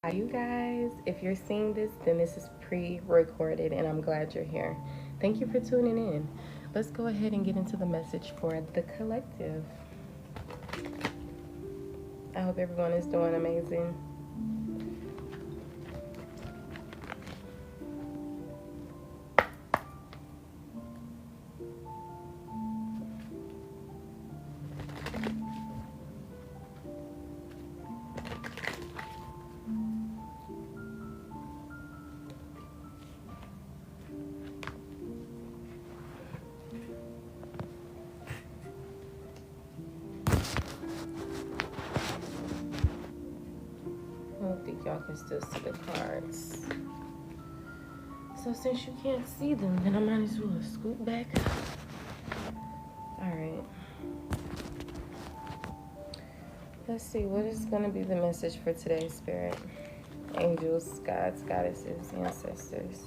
Hi, you guys. If you're seeing this, then this is pre-recorded, and I'm glad you're here. Thank you for tuning in. Let's go ahead and get into the message for the collective. I hope everyone is doing amazing. I don't think y'all can still see the cards. So since you can't see them, then I might as well scoot back up. All right. Let's see, what is going to be the message for today's spirit? Angels, gods, goddesses, ancestors.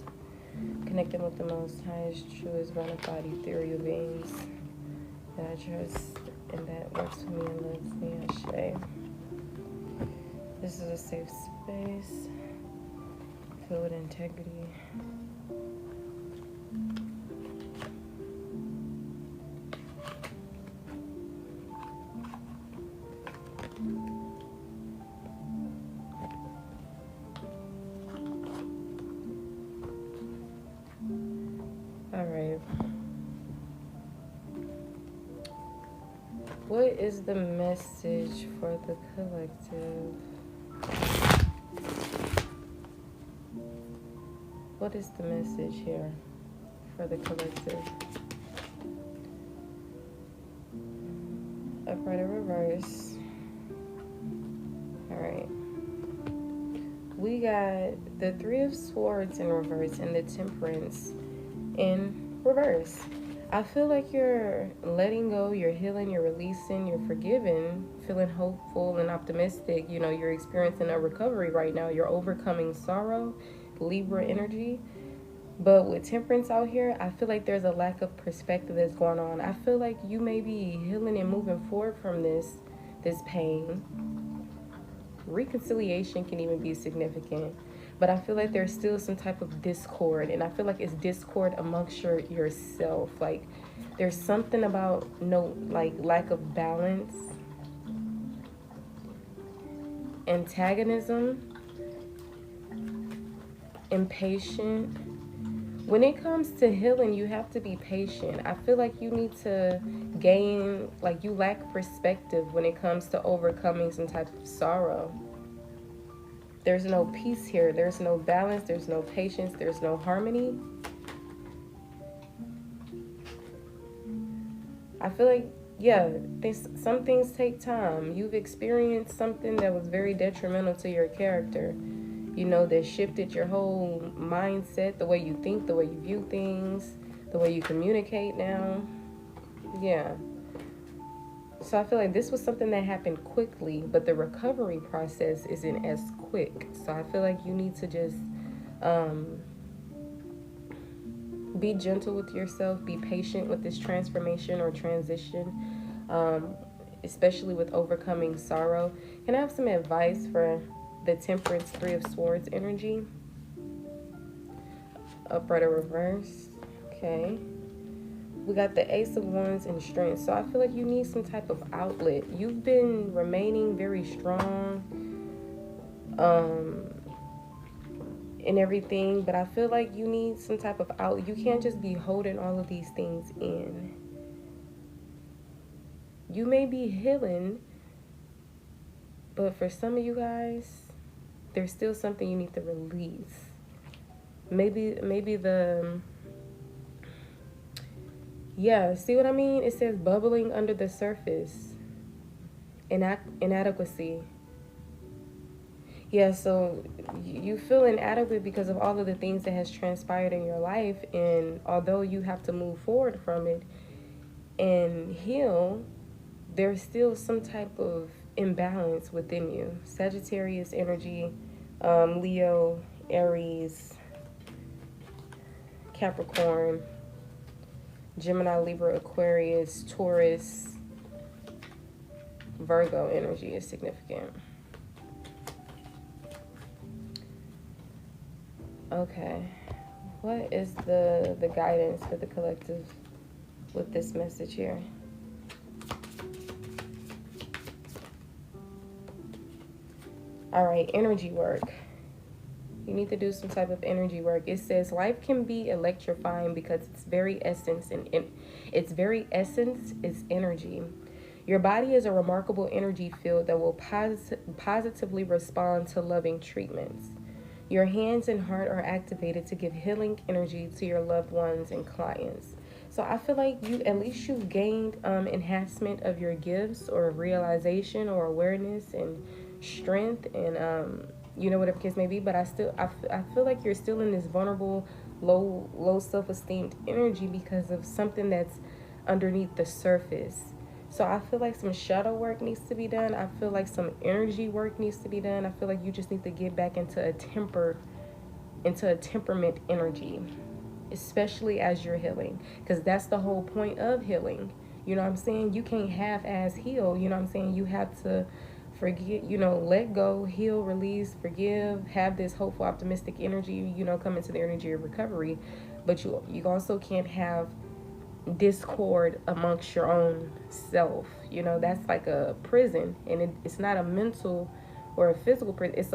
Connecting with the most highest, truest, bona fide ethereal beings that I trust and that works for me and loves me. Ashe. This is a safe space filled with integrity. All right. What is the message for the collective? What is the message here for the collective? Upright or reverse. All right. We got the Three of Swords in reverse and the Temperance in reverse. I feel like you're letting go, you're healing, you're releasing, you're forgiving, feeling hopeful and optimistic. You know, you're experiencing a recovery right now. You're overcoming sorrow, Libra energy. But with Temperance out here, I feel like there's a lack of perspective that's going on. I feel like you may be healing and moving forward from this pain. Reconciliation can even be significant. But I feel like there's still some type of discord, and I feel like it's discord amongst yourself. Like there's something about lack of balance, antagonism, impatient. When it comes to healing, you have to be patient. I feel like you need to gain, like you lack perspective when it comes to overcoming some type of sorrow. There's no peace here. There's no balance. There's no patience. There's no harmony. I feel like, yeah, some things take time. You've experienced something that was very detrimental to your character. You know, that shifted your whole mindset, the way you think, the way you view things, the way you communicate now. Yeah. So I feel like this was something that happened quickly, but the recovery process isn't as quick. So I feel like you need to just be gentle with yourself, be patient with this transformation or transition, especially with overcoming sorrow. Can I have some advice for the Temperance Three of Swords energy? Upright or reverse. Okay. We got the Ace of Wands and Strength. So I feel like you need some type of outlet. You've been remaining very strong and everything, but I feel like you need some type of outlet. You can't just be holding all of these things in. You may be healing, but for some of you guys, there's still something you need to release. Maybe the yeah, see what I mean? It says bubbling under the surface. Inadequacy. Yeah, so you feel inadequate because of all of the things that has transpired in your life, and although you have to move forward from it and heal, there's still some type of imbalance within you. Sagittarius energy, Leo, Aries, Capricorn, Gemini, Libra, Aquarius, Taurus, Virgo energy is significant. Okay. What is the guidance for the collective with this message here? All right, energy work. You need to do some type of energy work. It says life can be electrifying because its very essence is energy. Your body is a remarkable energy field that will positively respond to loving treatments. Your hands and heart are activated to give healing energy to your loved ones and clients. So I feel like at least you've gained enhancement of your gifts or realization or awareness and strength and whatever case may be. But I feel like you're still in this vulnerable, low self-esteem energy because of something that's underneath the surface. So I feel like some shadow work needs to be done. I feel like some energy work needs to be done. I feel like you just need to get back into a temperament energy, especially as you're healing, because that's the whole point of healing. You know what I'm saying? You can't half-ass heal. You know what I'm saying? You have to forget, let go, heal, release, forgive, have this hopeful, optimistic energy, come into the energy of recovery. But you also can't have discord amongst your own self. That's like a prison, and it's not a mental or a physical prison. It's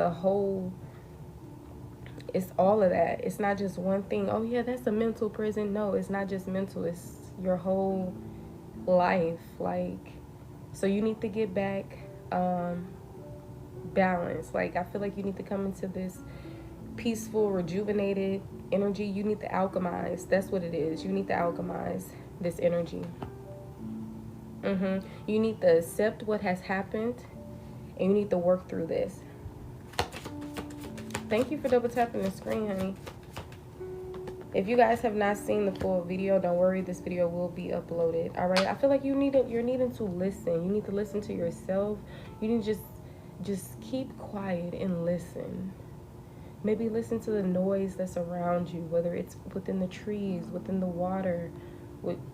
all of that. It's not just one thing. Oh yeah, that's a mental prison. No, it's not just mental. It's your whole life. So you need to get back balance. I feel like you need to come into this peaceful, rejuvenated energy. You need to alchemize. That's what it is. You need to alchemize this energy. You need to accept what has happened, and you need to work through this. Thank you for double tapping the screen, honey. If you guys have not seen the full video, don't worry, this video will be uploaded. All right, I feel like you're needing to listen. You need to listen to yourself. You need to just keep quiet and listen. Maybe listen to the noise that's around you, whether it's within the trees, within the water,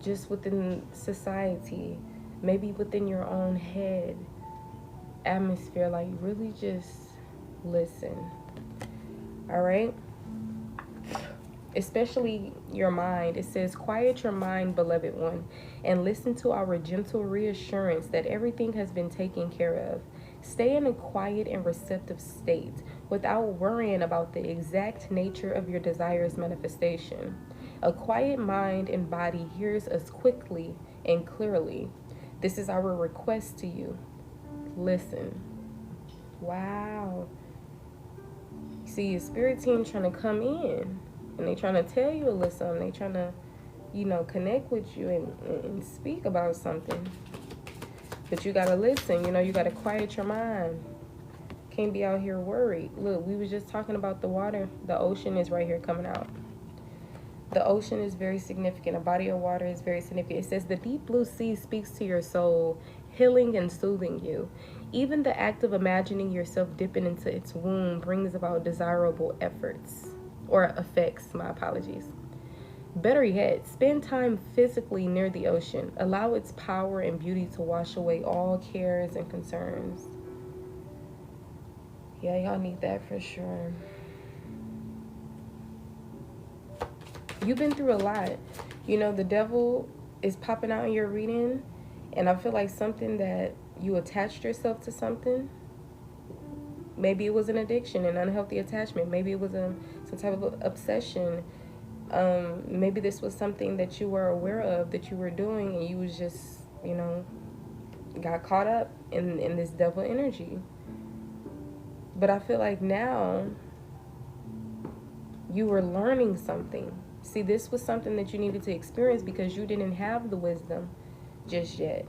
just within society, maybe within your own head atmosphere. Really just listen. All right? Especially your mind. It says, quiet your mind, beloved one, and listen to our gentle reassurance that everything has been taken care of. Stay in a quiet and receptive state without worrying about the exact nature of your desire's manifestation. A quiet mind and body hears us quickly and clearly. This is our request to you. Listen. Wow. See, your spirit team trying to come in, and they trying to tell you a little something. They trying to, connect with you and speak about something. But you got to listen. You got to quiet your mind. Can't be out here worried. Look, we was just talking about the water. The ocean is right here coming out. The ocean is very significant. A body of water is very significant. It says the deep blue sea speaks to your soul, healing and soothing you. Even the act of imagining yourself dipping into its womb brings about desirable effects. My apologies. Better yet, spend time physically near the ocean. Allow its power and beauty to wash away all cares and concerns. Yeah, y'all need that for sure. You've been through a lot. The devil is popping out in your reading, and I feel like something that you attached yourself to something. Maybe it was an addiction, an unhealthy attachment. Maybe it was some type of obsession. Maybe this was something that you were aware of that you were doing, and you was just, got caught up in this devil energy. But I feel like now you were learning something. See, this was something that you needed to experience because you didn't have the wisdom just yet.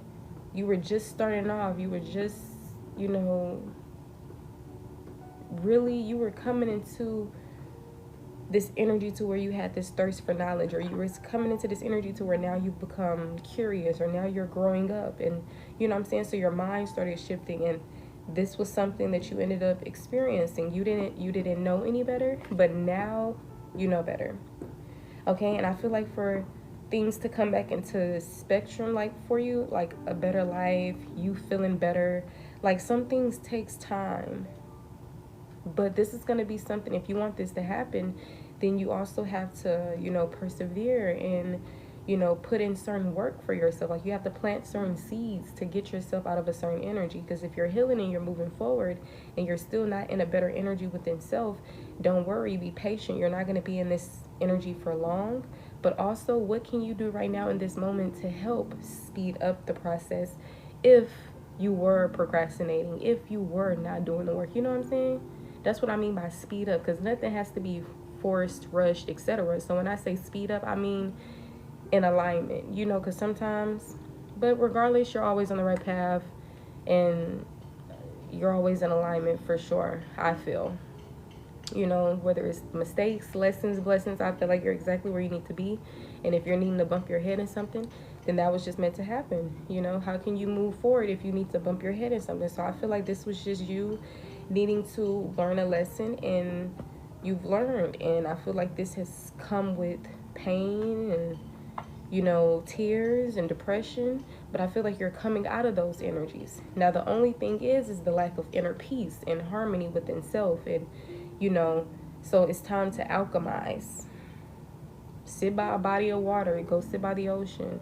You were just starting off. You were just, really, you were coming into this energy to where you had this thirst for knowledge, or you were coming into this energy to where now you've become curious, or now you're growing up, and so your mind started shifting, and this was something that you ended up experiencing. You didn't know any better, but now you know better. Okay, and I feel like for things to come back into the spectrum, for you, a better life, you feeling better, some things takes time. But this is going to be something, if you want this to happen, then you also have to, persevere and, put in certain work for yourself. Like you have to plant certain seeds to get yourself out of a certain energy. Because if you're healing and you're moving forward and you're still not in a better energy within self, don't worry, be patient. You're not going to be in this energy for long. But also, what can you do right now in this moment to help speed up the process if you were procrastinating, if you were not doing the work? You know what I'm saying? That's what I mean by speed up, because nothing has to be forced, rushed, etc. So when I say speed up, I mean in alignment, because sometimes, but regardless, you're always on the right path and you're always in alignment for sure, I feel. Whether it's mistakes, lessons, blessings, I feel like you're exactly where you need to be. And if you're needing to bump your head in something, then that was just meant to happen. How can you move forward if you need to bump your head in something? So I feel like this was just you needing to learn a lesson, and you've learned. And I feel like this has come with pain and, tears and depression, but I feel like you're coming out of those energies. Now, the only thing is the lack of inner peace and harmony within self. And, so it's time to alchemize. Sit by a body of water, go sit by the ocean.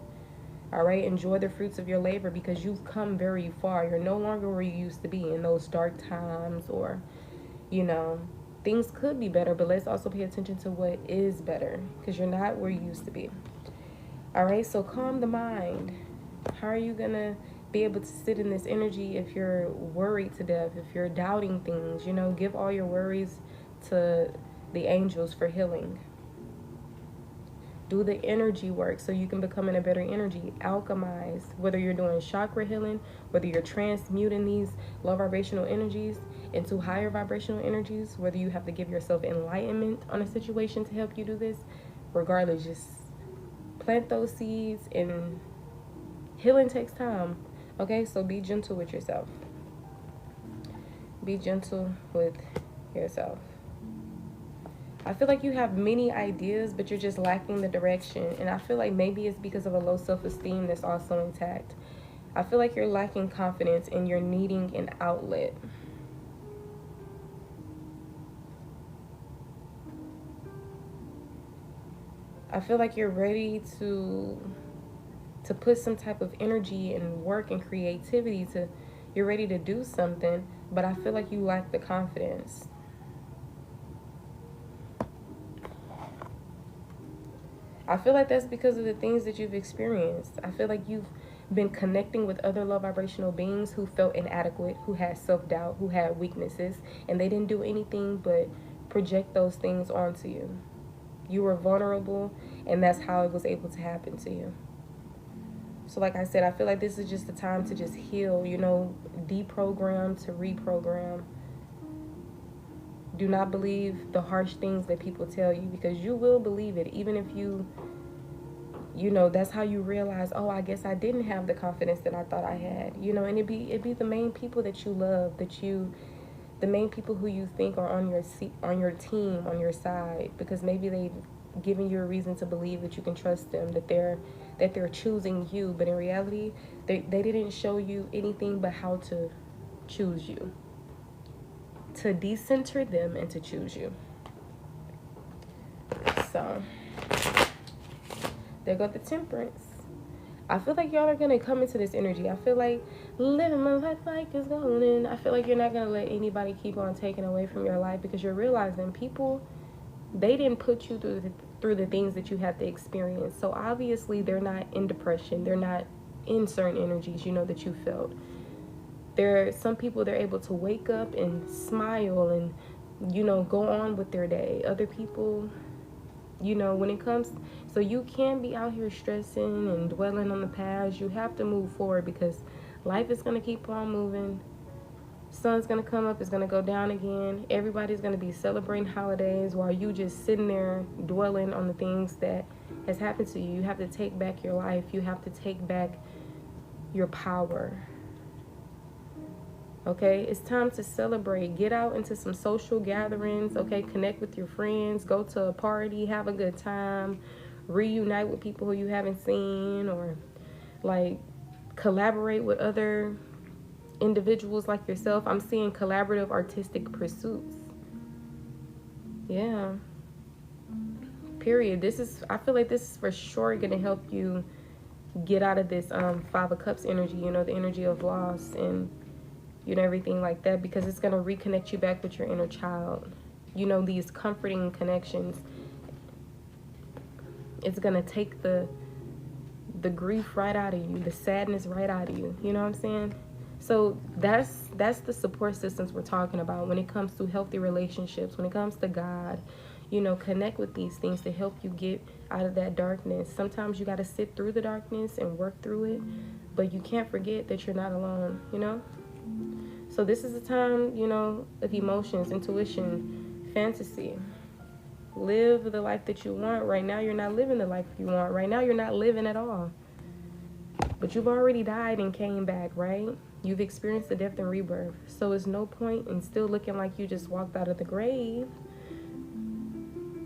All right, enjoy the fruits of your labor, because you've come very far. You're no longer where you used to be in those dark times, or, things could be better, but let's also pay attention to what is better, because you're not where you used to be. All right, so calm the mind. How are you going to be able to sit in this energy if you're worried to death, if you're doubting things? Give all your worries to the angels for healing. Do the energy work so you can become in a better energy. Alchemize. Whether you're doing chakra healing, whether you're transmuting these low vibrational energies into higher vibrational energies, whether you have to give yourself enlightenment on a situation to help you do this, regardless, just plant those seeds, and healing takes time. Okay, so be gentle with yourself. Be gentle with yourself. I feel like you have many ideas, but you're just lacking the direction. And I feel like maybe it's because of a low self-esteem that's also intact. I feel like you're lacking confidence and you're needing an outlet. I feel like you're ready to put some type of energy and work and creativity you're ready to do something, but I feel like you lack the confidence. I feel like that's because of the things that you've experienced. I feel like you've been connecting with other low vibrational beings who felt inadequate, who had self-doubt, who had weaknesses, and they didn't do anything but project those things onto you. You were vulnerable, and that's how it was able to happen to you. So like I said, I feel like this is just the time to just heal, deprogram to reprogram. Do not believe the harsh things that people tell you, because you will believe it, even if that's how you realize, oh, I guess I didn't have the confidence that I thought I had, and it'd be the main people that you love, the main people who you think are on your team, on your side, because maybe they've given you a reason to believe that you can trust them, that they're choosing you, but in reality, they didn't show you anything but how to choose you, to decenter them and to choose you. So there go the Temperance. I feel like y'all are going to come into this energy. I feel like living my life like it's golden. I feel like you're not going to let anybody keep on taking away from your life, because you're realizing people, they didn't put you through the things that you have to experience. So obviously they're not in depression. They're not in certain energies, that you felt. There are some people, they're able to wake up and smile and, go on with their day. Other people, when it comes, so you can't be out here stressing and dwelling on the past. You have to move forward, because life is going to keep on moving. Sun's going to come up, it's going to go down again. Everybody's going to be celebrating holidays while you just sitting there dwelling on the things that has happened to you. You have to take back your life. You have to take back your power. Okay, it's time to celebrate. Get out into some social gatherings, okay? Connect with your friends, go to a party, have a good time, reunite with people who you haven't seen, or like collaborate with other individuals like yourself. I'm seeing collaborative artistic pursuits. Yeah. period. I feel like this is for sure going to help you get out of this Five of Cups energy, you know, the energy of loss and, you know, everything like that, because it's going to reconnect you back with your inner child. You know, these comforting connections. It's going to take the grief right out of you, the sadness right out of you. You know what I'm saying? So that's the support systems we're talking about when it comes to healthy relationships, when it comes to God. You know, connect with these things to help you get out of that darkness. Sometimes you got to sit through the darkness and work through it, but you can't forget that you're not alone, you know? So this is a time, you know, of emotions, intuition, fantasy. Live the life that you want. Right now, you're not living the life you want. Right now, you're not living at all. But you've already died and came back, right? You've experienced the death and rebirth. So it's no point in still looking like you just walked out of the grave.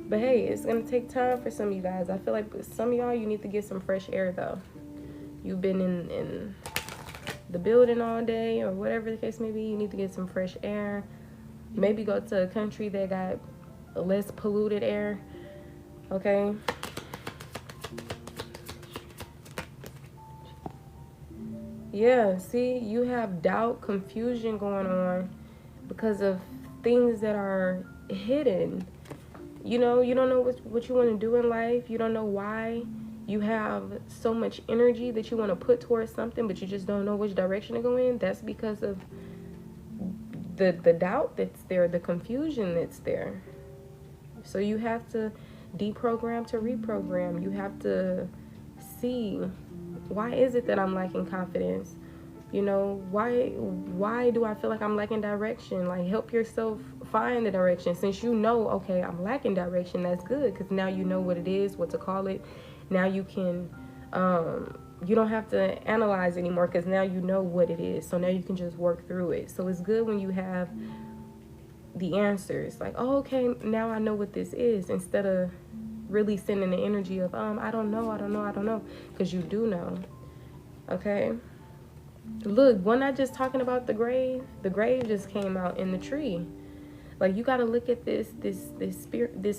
But hey, it's going to take time for some of you guys. I feel like some of y'all, you need to get some fresh air, though. You've been in the building all day or whatever the case may be. You need to get some fresh air. Maybe go to a country that got less polluted air, okay? Yeah, see, you have doubt, confusion going on because of things that are hidden. You know, you don't know what you want to do in life. You don't know why. You have so much energy that you want to put towards something, but you just don't know which direction to go in. That's because of the doubt that's there, the confusion that's there. So you have to deprogram to reprogram. You have to see, why is it that I'm lacking confidence? You know, why do I feel like I'm lacking direction? Like, help yourself find the direction. Since you know, okay, I'm lacking direction, that's good, because now you know what it is, what to call it. Now you can, you don't have to analyze anymore, because now you know what it is. So now you can just work through it. So it's good when you have the answers. Like, oh, okay, now I know what this is, instead of really sending the energy of, I don't know, because you do know, okay? Look, when I just talking about the grave just came out in the tree. Like, you got to look at this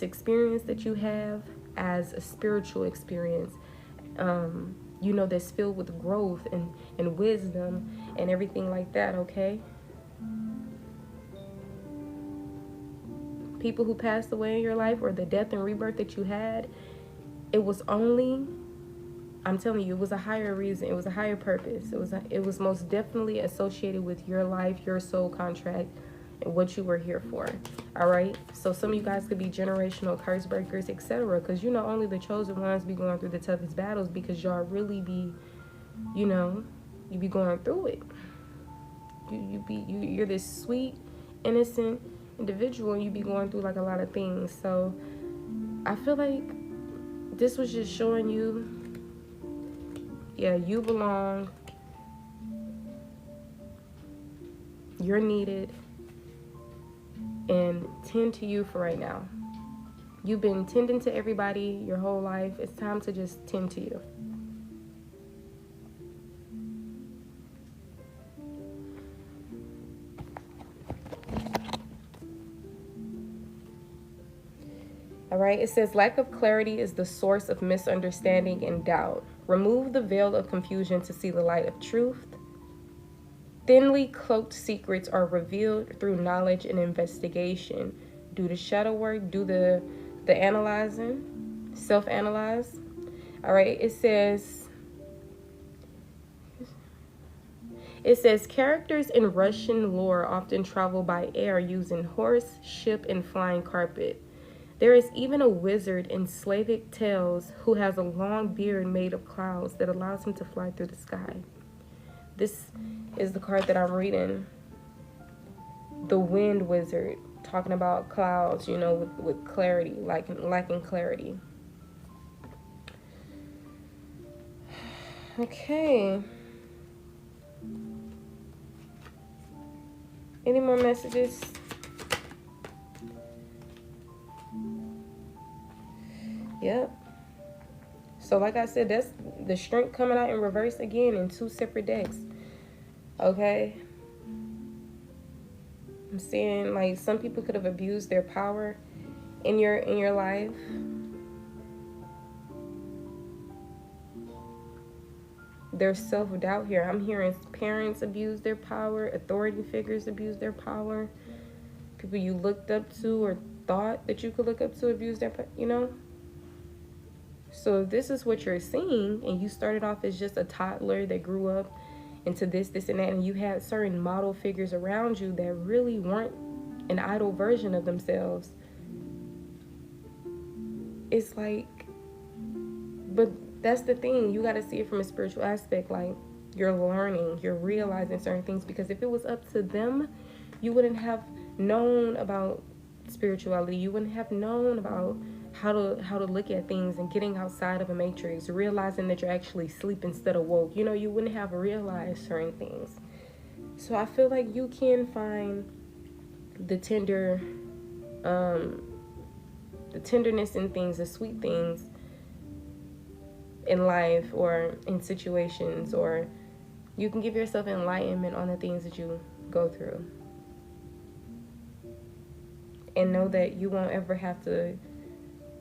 experience that you have as a spiritual experience, you know, that's filled with growth and wisdom and everything like that, okay? People who passed away in your life, or the death and rebirth that you had, it was only, I'm telling you, it was a higher reason. It was a higher purpose. It was most definitely associated with your life, your soul contract, and what you were here for. All right? So some of you guys could be generational curse breakers, etc. Because, you know, only the chosen ones be going through the toughest battles, because y'all really be, you know, you be going through it. You're this sweet, innocent individual, and you be going through like a lot of things. So I feel like this was just showing you, yeah, you belong, you're needed, and tend to you for right now. You've been tending to everybody your whole life. It's time to just tend to you. All right, it says, lack of clarity is the source of misunderstanding and doubt. Remove the veil of confusion to see the light of truth. Thinly cloaked secrets are revealed through knowledge and investigation. Do the shadow work, do the analyzing, self-analyze. All right, it says, characters in Russian lore often travel by air using horse, ship, and flying carpet. There is even a wizard in Slavic tales who has a long beard made of clouds that allows him to fly through the sky. This is the card that I'm reading. The Wind Wizard, talking about clouds, you know, with clarity, lacking clarity. Okay. Any more messages? Yep. So like I said, that's the strength coming out in reverse again in 2 separate decks. Okay. I'm seeing like some people could have abused their power in your life. there's self-doubt here. I'm hearing parents abuse their power, authority figures abuse their power, people you looked up to or thought that you could look up to abuse their, So if this is what you're seeing, and you started off as just a toddler that grew up into this, and that, and you had certain model figures around you that really weren't an idle version of themselves. It's like, but that's the thing. You got to see it from a spiritual aspect. Like, you're learning, you're realizing certain things, because if it was up to them, you wouldn't have known about spirituality. You wouldn't have known about how to look at things and getting outside of a matrix, realizing that you're actually asleep instead of woke. You wouldn't have realized certain things. So I feel like you can find the tenderness in things, the sweet things in life or in situations, or you can give yourself enlightenment on the things that you go through. And know that you won't ever have to,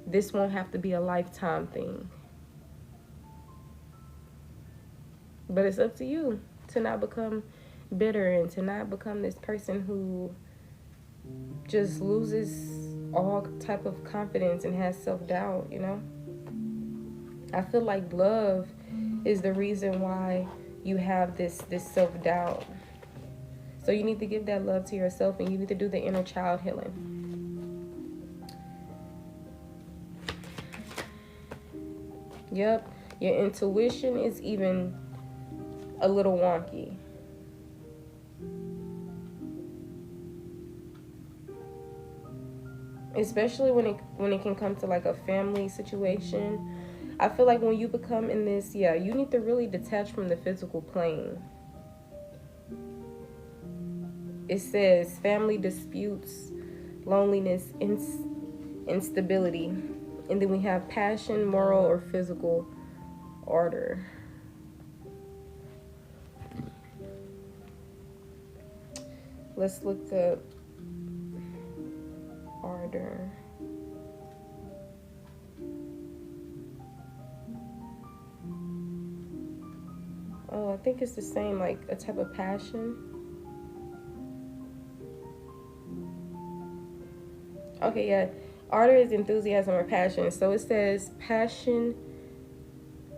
this won't have to be a lifetime thing. But it's up to you to not become bitter and to not become this person who just loses all type of confidence and has self-doubt, I feel like love is the reason why you have this self-doubt. So you need to give that love to yourself, and you need to do the inner child healing. Yep, your intuition is even a little wonky. Especially when it can come to like a family situation. I feel like when you become in this, you need to really detach from the physical plane. It says family disputes, loneliness, instability. And then we have passion, moral, or physical order. Let's look up order. Oh, I think it's the same, like a type of passion. Okay, yeah. Order is enthusiasm or passion. So it says passion,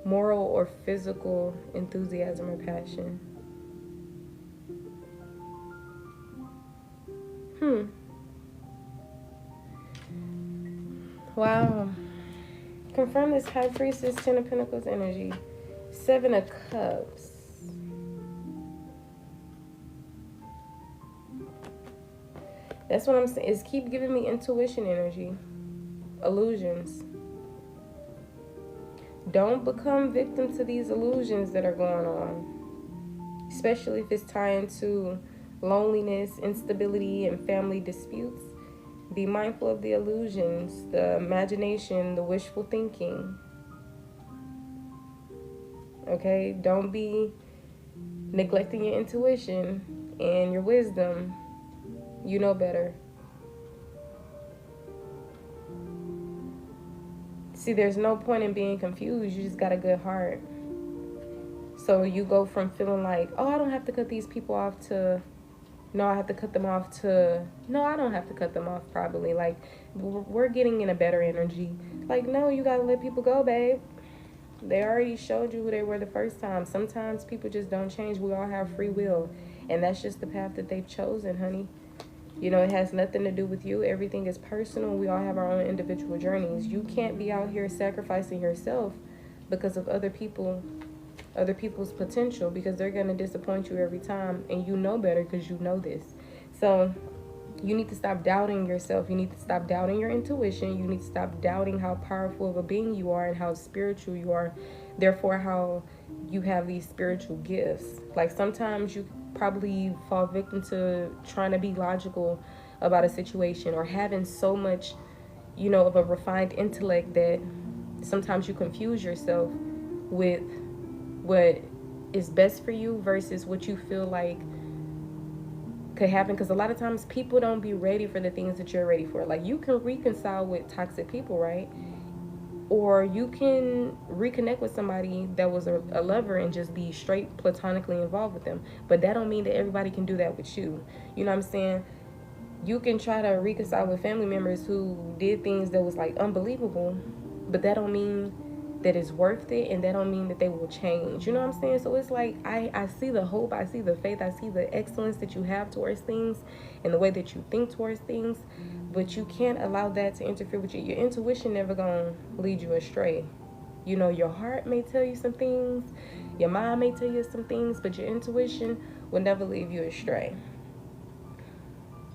moral, or physical enthusiasm or passion. Wow. Confirm this High Priestess, 10 of Pentacles energy. 7 of Cups. That's what I'm saying. Is keep giving me intuition energy. Illusions. Don't become victim to these illusions that are going on. Especially if it's tying to loneliness, instability, and family disputes. Be mindful of the illusions, the imagination, the wishful thinking. Okay? Don't be neglecting your intuition and your wisdom. You know better. See, there's no point in being confused. You just got a good heart. So you go from feeling like, oh, I don't have to cut these people off, to, no, I have to cut them off, to, no, I don't have to cut them off, probably. Like, we're getting in a better energy. Like, no, you got to let people go, babe. They already showed you who they were the first time. Sometimes people just don't change. We all have free will. And that's just the path that they've chosen, honey. It has nothing to do with you. Everything is personal. We all have our own individual journeys. You can't be out here sacrificing yourself because of other people's potential, because they're going to disappoint you every time. And you know better because you know this. So you need to stop doubting yourself. You need to stop doubting your intuition. You need to stop doubting how powerful of a being you are and how spiritual you are. Therefore, how you have these spiritual gifts. Like, sometimes you probably fall victim to trying to be logical about a situation, or having so much, of a refined intellect that sometimes you confuse yourself with what is best for you versus what you feel like could happen. Because a lot of times people don't be ready for the things that you're ready for. Like, you can reconcile with toxic people, right? Or you can reconnect with somebody that was a lover and just be straight platonically involved with them. But that don't mean that everybody can do that with you. You know what I'm saying? You can try to reconcile with family members who did things that was like unbelievable, but that don't mean that it's worth it, and that don't mean that they will change. You know what I'm saying? So it's like I see the hope, I see the faith, I see the excellence that you have towards things and the way that you think towards things, but you can't allow that to interfere with you. Your intuition never gonna lead you astray. You know, your heart may tell you some things, your mind may tell you some things, but your intuition will never lead you astray.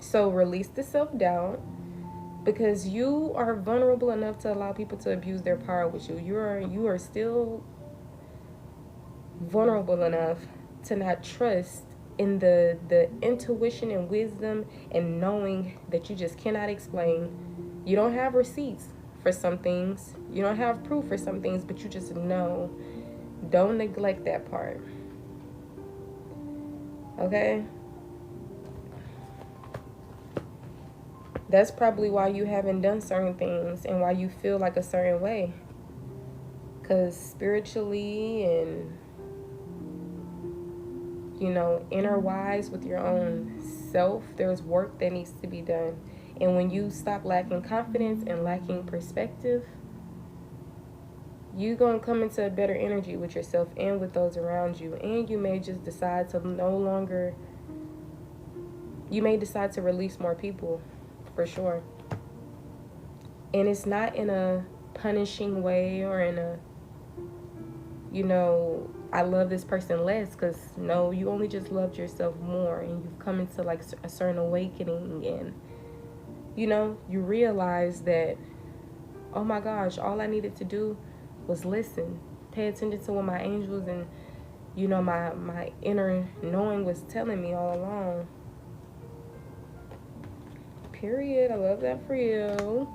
So release the self-doubt, because you are vulnerable enough to allow people to abuse their power with you. You are still vulnerable enough to not trust in the intuition and wisdom and knowing that you just cannot explain. You don't have receipts for some things. You don't have proof for some things, but you just know. Don't neglect that part. Okay? That's probably why you haven't done certain things and why you feel like a certain way. Because spiritually and, you know, inner wise with your own self, there's work that needs to be done. And when you stop lacking confidence and lacking perspective, you're going to come into a better energy with yourself and with those around you. And you may just decide to you may decide to release more people. For sure. And it's not in a punishing way or in a, you know, I love this person less, because no, you only just loved yourself more, and you've come into like a certain awakening, and you know, you realize that, oh my gosh, all I needed to do was listen, pay attention to what my angels and, you know, my inner knowing was telling me all along. Period. I love that for you.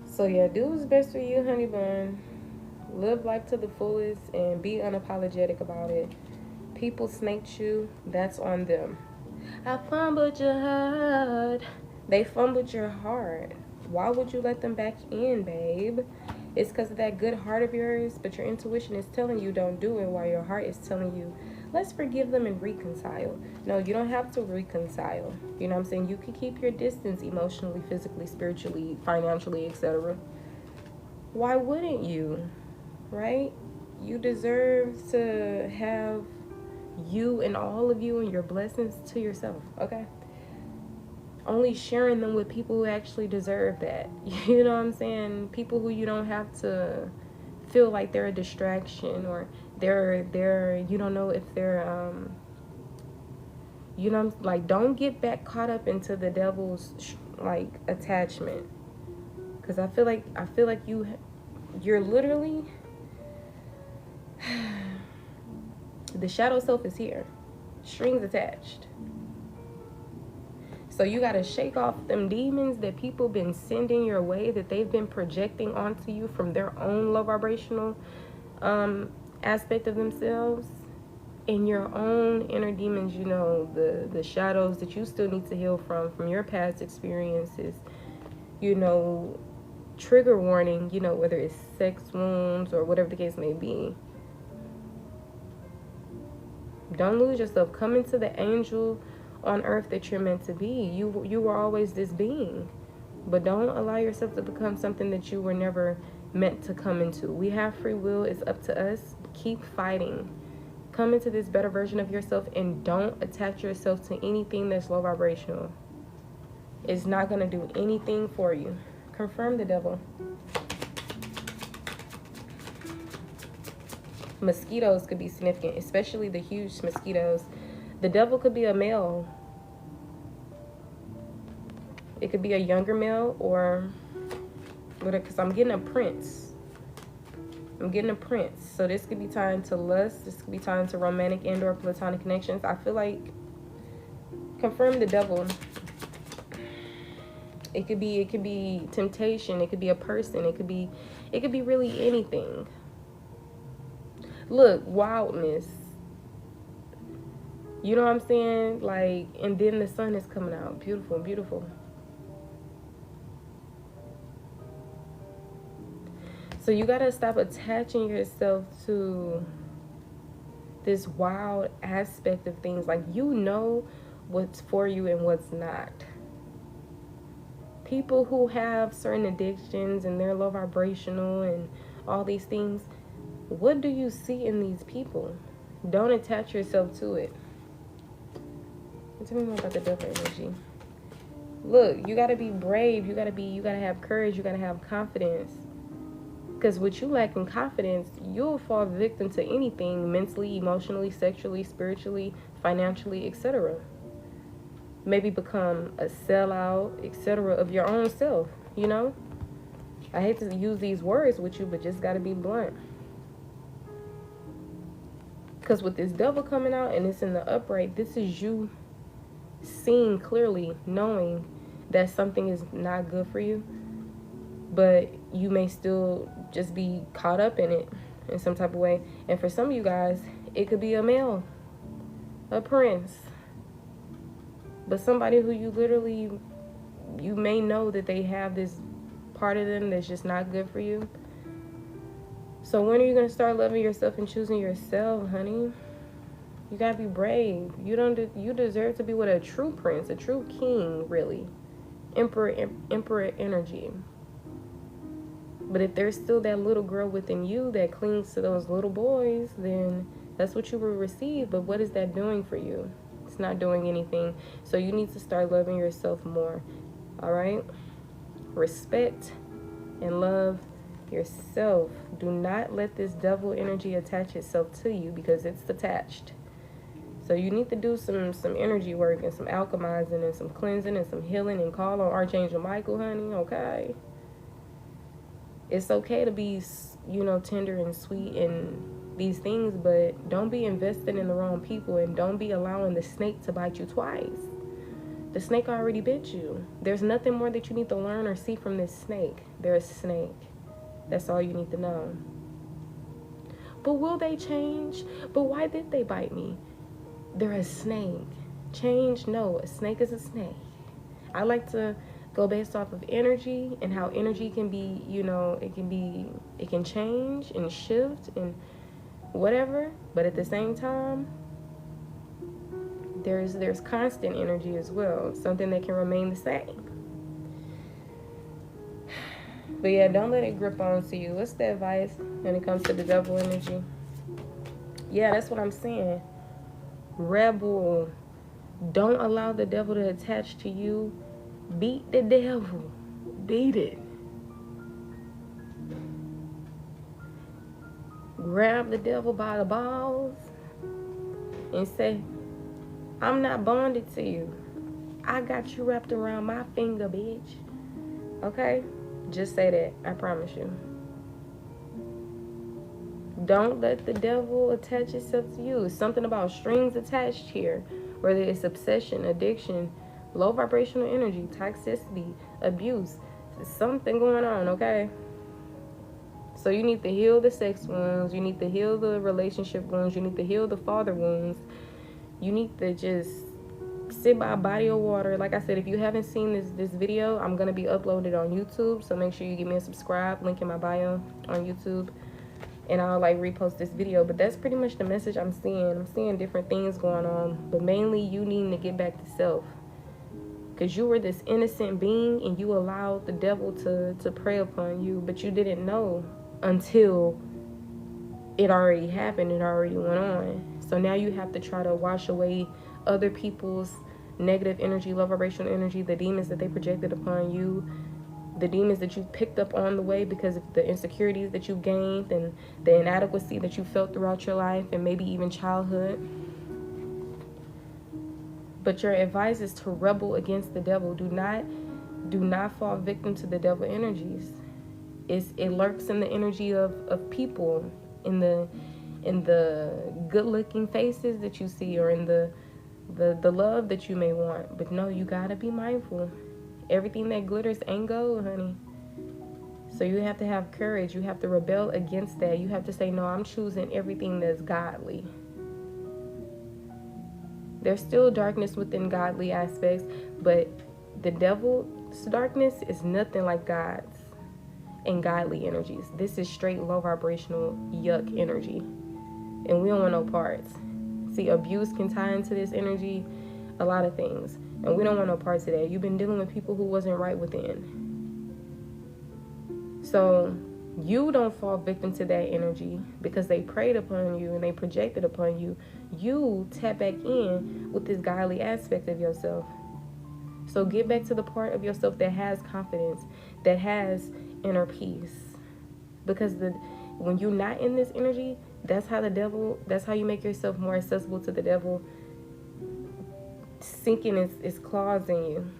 So yeah, do what's best for you, honey bun. Live life to the fullest and be unapologetic about it. People snaked you, that's on them. I fumbled your heart. They fumbled your heart. Why would you let them back in, babe? It's because of that good heart of yours, but your intuition is telling you don't do it, while your heart is telling you, let's forgive them and reconcile. No, you don't have to reconcile. You know what I'm saying? You can keep your distance emotionally, physically, spiritually, financially, etc. Why wouldn't you? Right? You deserve to have you and all of you and your blessings to yourself, okay? Only sharing them with people who actually deserve that. You know what I'm saying? People who you don't have to feel like they're a distraction, or they're you don't know if they're you know, like, don't get back caught up into the devil's like attachment, because I feel like you're literally the shadow self is here, strings attached. So you got to shake off them demons that people been sending your way, that they've been projecting onto you from their own low vibrational aspect of themselves, and your own inner demons, you know, the shadows that you still need to heal from your past experiences, you know, trigger warning, you know, whether it's sex wounds or whatever the case may be. Don't lose yourself. Come into the angel on earth that you're meant to be. You were always this being, but don't allow yourself to become something that you were never meant to come into. We have free will. It's up to us. Keep fighting. Come into this better version of yourself, and don't attach yourself to anything that's low vibrational. It's not going to do anything for you. Confirm the devil. Mosquitoes could be significant, especially the huge mosquitoes. The devil could be a male. It could be a younger male, or whatever, because I'm getting a prince. So this could be tied to lust. This could be tied to romantic and or platonic connections. I feel like, confirm the devil. It could be temptation. It could be a person. It could be really anything. Look, wildness. You know what I'm saying? Like, and then the sun is coming out. Beautiful, beautiful. So you gotta stop attaching yourself to this wild aspect of things. Like, you know what's for you and what's not. People who have certain addictions and they're low vibrational and all these things, what do you see in these people? Don't attach yourself to it. Tell me more about the devil energy. Look, you gotta be brave. You gotta have courage. You gotta have confidence. Because with you lacking confidence, you'll fall victim to anything mentally, emotionally, sexually, spiritually, financially, etc. Maybe become a sellout, etc. of your own self, you know? I hate to use these words with you, but just gotta be blunt. Because with this devil coming out and it's in the upright, this is you seeing clearly, knowing that something is not good for you, but you may still just be caught up in it in some type of way. And for some of you guys, it could be a male, a prince, but somebody who you may know that they have this part of them that's just not good for you. So when are you going to start loving yourself and choosing yourself, honey? You got to be brave. You deserve to be with a true prince, a true king, really. Emperor energy. But if there's still that little girl within you that clings to those little boys, then that's what you will receive. But what is that doing for you? It's not doing anything. So you need to start loving yourself more. All right? Respect and love yourself. Do not let this devil energy attach itself to you, because it's attached. So you need to do some energy work and some alchemizing and some cleansing and some healing, and call on Archangel Michael, honey, okay? It's okay to be, tender and sweet and these things, but don't be invested in the wrong people, and don't be allowing the snake to bite you twice. The snake already bit you. There's nothing more that you need to learn or see from this snake. They're a snake. That's all you need to know. But will they change? But why did they bite me? They're a snake. Change? No, a snake is a snake. I like to go based off of energy and how energy can be, it can change and shift and whatever. But at the same time, there's constant energy as well, something that can remain the same. But yeah, don't let it grip onto you. What's the advice when it comes to the devil energy? Yeah, that's what I'm saying. Rebel. Don't allow the devil to attach to you. Beat the devil. Beat it. Grab the devil by the balls and say, I'm not bonded to you. I got you wrapped around my finger, bitch. Okay? Just say that. I promise you. Don't let the devil attach itself to you. It's something about strings attached here. Whether it's obsession, addiction, low vibrational energy, toxicity, abuse. There's something going on, okay? So you need to heal the sex wounds. You need to heal the relationship wounds. You need to heal the father wounds. You need to just sit by a body of water. Like I said, if you haven't seen this video, I'm going to be uploaded on YouTube. So make sure you give me a subscribe. Link in my bio on YouTube. And I'll repost this video. But that's pretty much the message I'm seeing. I'm seeing different things going on. But mainly you needing to get back to self. Because you were this innocent being and you allowed the devil to prey upon you. But you didn't know until it already happened. It already went on. So now you have to try to wash away other people's negative energy, low vibrational energy, the demons that they projected upon you, the demons that you picked up on the way because of the insecurities that you gained and the inadequacy that you felt throughout your life and maybe even childhood. But your advice is to rebel against the devil. Do not fall victim to the devil energies. It lurks in the energy of people, in the good-looking faces that you see, or in the love that you may want. But no, you gotta be mindful. Everything that glitters ain't gold, honey. So you have to have courage. You have to rebel against that. You have to say, no, I'm choosing everything that's godly. There's still darkness within godly aspects, but the devil's darkness is nothing like God's and godly energies. This is straight low vibrational yuck energy, and we don't want no parts. See, abuse can tie into this energy, a lot of things, and we don't want no parts of that. You've been dealing with people who wasn't right within. So you don't fall victim to that energy because they preyed upon you and they projected upon you. You tap back in with this godly aspect of yourself. So get back to the part of yourself that has confidence, that has inner peace. Because when you're not in this energy, that's how you make yourself more accessible to the devil sinking his claws in you.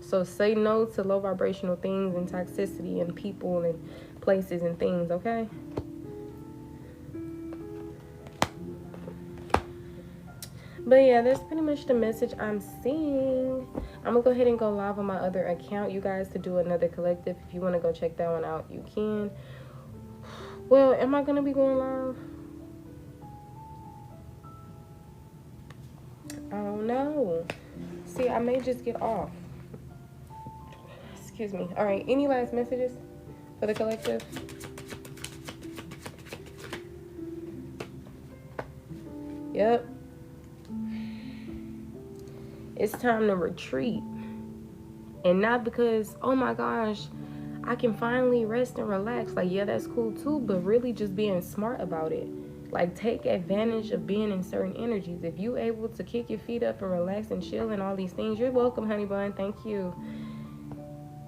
So say no to low vibrational things and toxicity and people and places and things, okay? But yeah, that's pretty much the message I'm seeing. I'm going to go ahead and go live on my other account, you guys, to do another collective. If you want to go check that one out, you can. Well, am I going to be going live? I don't know. See, I may just get off. Excuse me. All right, any last messages for the collective? Yep. It's time to retreat. And not because, oh my gosh, I can finally rest and relax. Like, yeah, that's cool too, but really just being smart about it. Like, take advantage of being in certain energies. If you able to kick your feet up and relax and chill and all these things, you're welcome, honey bun. Thank you.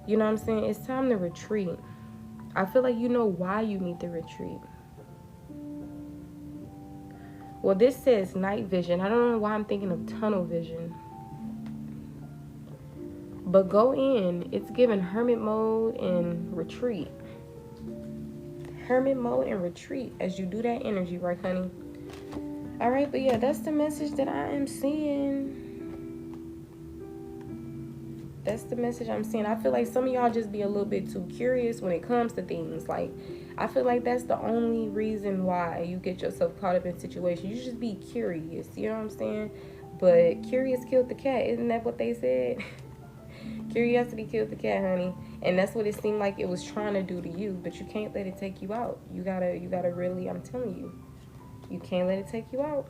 You know what I'm saying? It's time to retreat. I feel like you know why you need to retreat. Well, this says night vision. I don't know why I'm thinking of tunnel vision. But go in. It's given hermit mode and retreat. Hermit mode and retreat as you do that energy work, honey. All right, but yeah, that's the message that I am seeing. That's the message I'm seeing. I feel like some of y'all just be a little bit too curious when it comes to things. Like, I feel like that's the only reason why you get yourself caught up in situations. You just be curious, you know what I'm saying? But curious killed the cat. Isn't that what they said? Curiosity killed the cat, honey. And that's what it seemed like it was trying to do to you. But you can't let it take you out. You gotta really, I'm telling you, you can't let it take you out.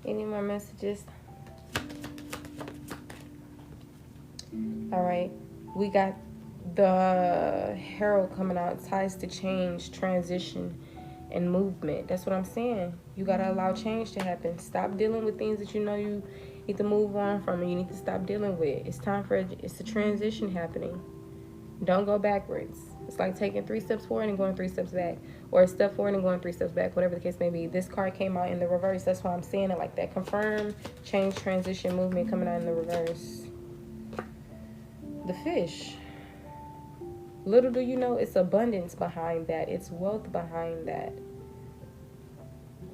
Any more messages? All right. We got the Herald coming out. Ties to change, transition, and movement. That's what I'm saying. You got to allow change to happen. Stop dealing with things that you know you need to move on from and you need to stop dealing with. It's time for it's a transition happening. Don't go backwards. It's like taking 3 steps forward and going 3 steps back. Or a step forward and going 3 steps back, whatever the case may be. This card came out in the reverse. That's why I'm saying it like that. Confirm, change, transition, movement coming out in the reverse. The fish. Little do you know, it's abundance behind that. It's wealth behind that.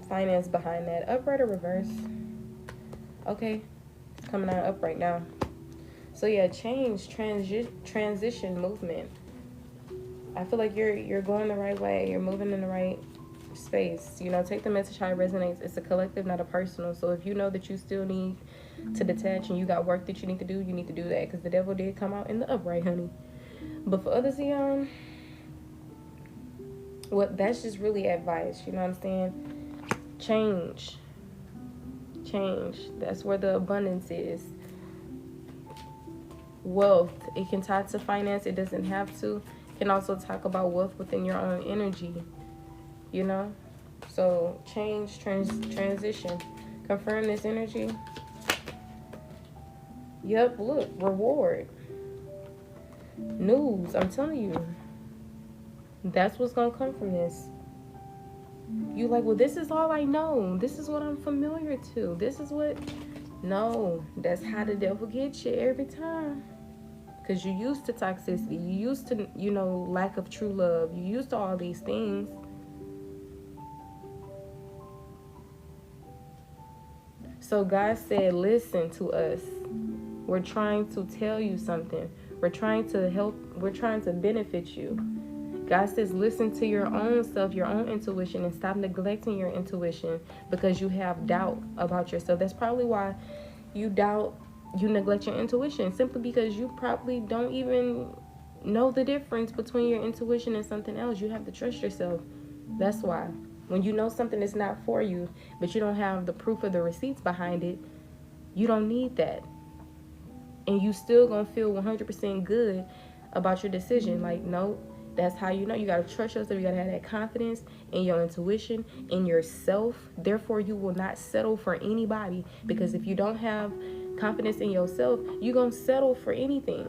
Finance behind that. Upright or reverse? Okay. It's coming out upright now. So yeah, change, transition, movement. I feel like you're going the right way. You're moving in the right space. You know, take the message how it resonates. It's a collective, not a personal. So if you know that you still need to detach and you got work that you need to do that. Because the devil did come out in the upright, honey. But for others, that's just really advice. You know what I'm saying? Change. That's where the abundance is. Wealth. It can tie to finance. It doesn't have to. Can also talk about wealth within your own energy, you know. So change, transition, confirm this energy. Yep, look, reward, news. I'm telling you, that's what's gonna come from this. You like, well, this is all I know. This is what I'm familiar to. This is what No, that's how the devil gets you every time. Because you're used to toxicity. You're used to, lack of true love. You're used to all these things. So God said, listen to us. We're trying to tell you something. We're trying to help. We're trying to benefit you. God says, listen to your own self, your own intuition, and stop neglecting your intuition because you have doubt about yourself. That's probably why you neglect your intuition, simply because you probably don't even know the difference between your intuition and something else. You have to trust yourself. That's why. When you know something is not for you, but you don't have the proof of the receipts behind it, you don't need that. And you still gonna feel 100% good about your decision. Like, no, that's how you know. You gotta trust yourself. You gotta have that confidence in your intuition, in yourself. Therefore, you will not settle for anybody. Because if you don't have confidence in yourself, you're gonna settle for anything.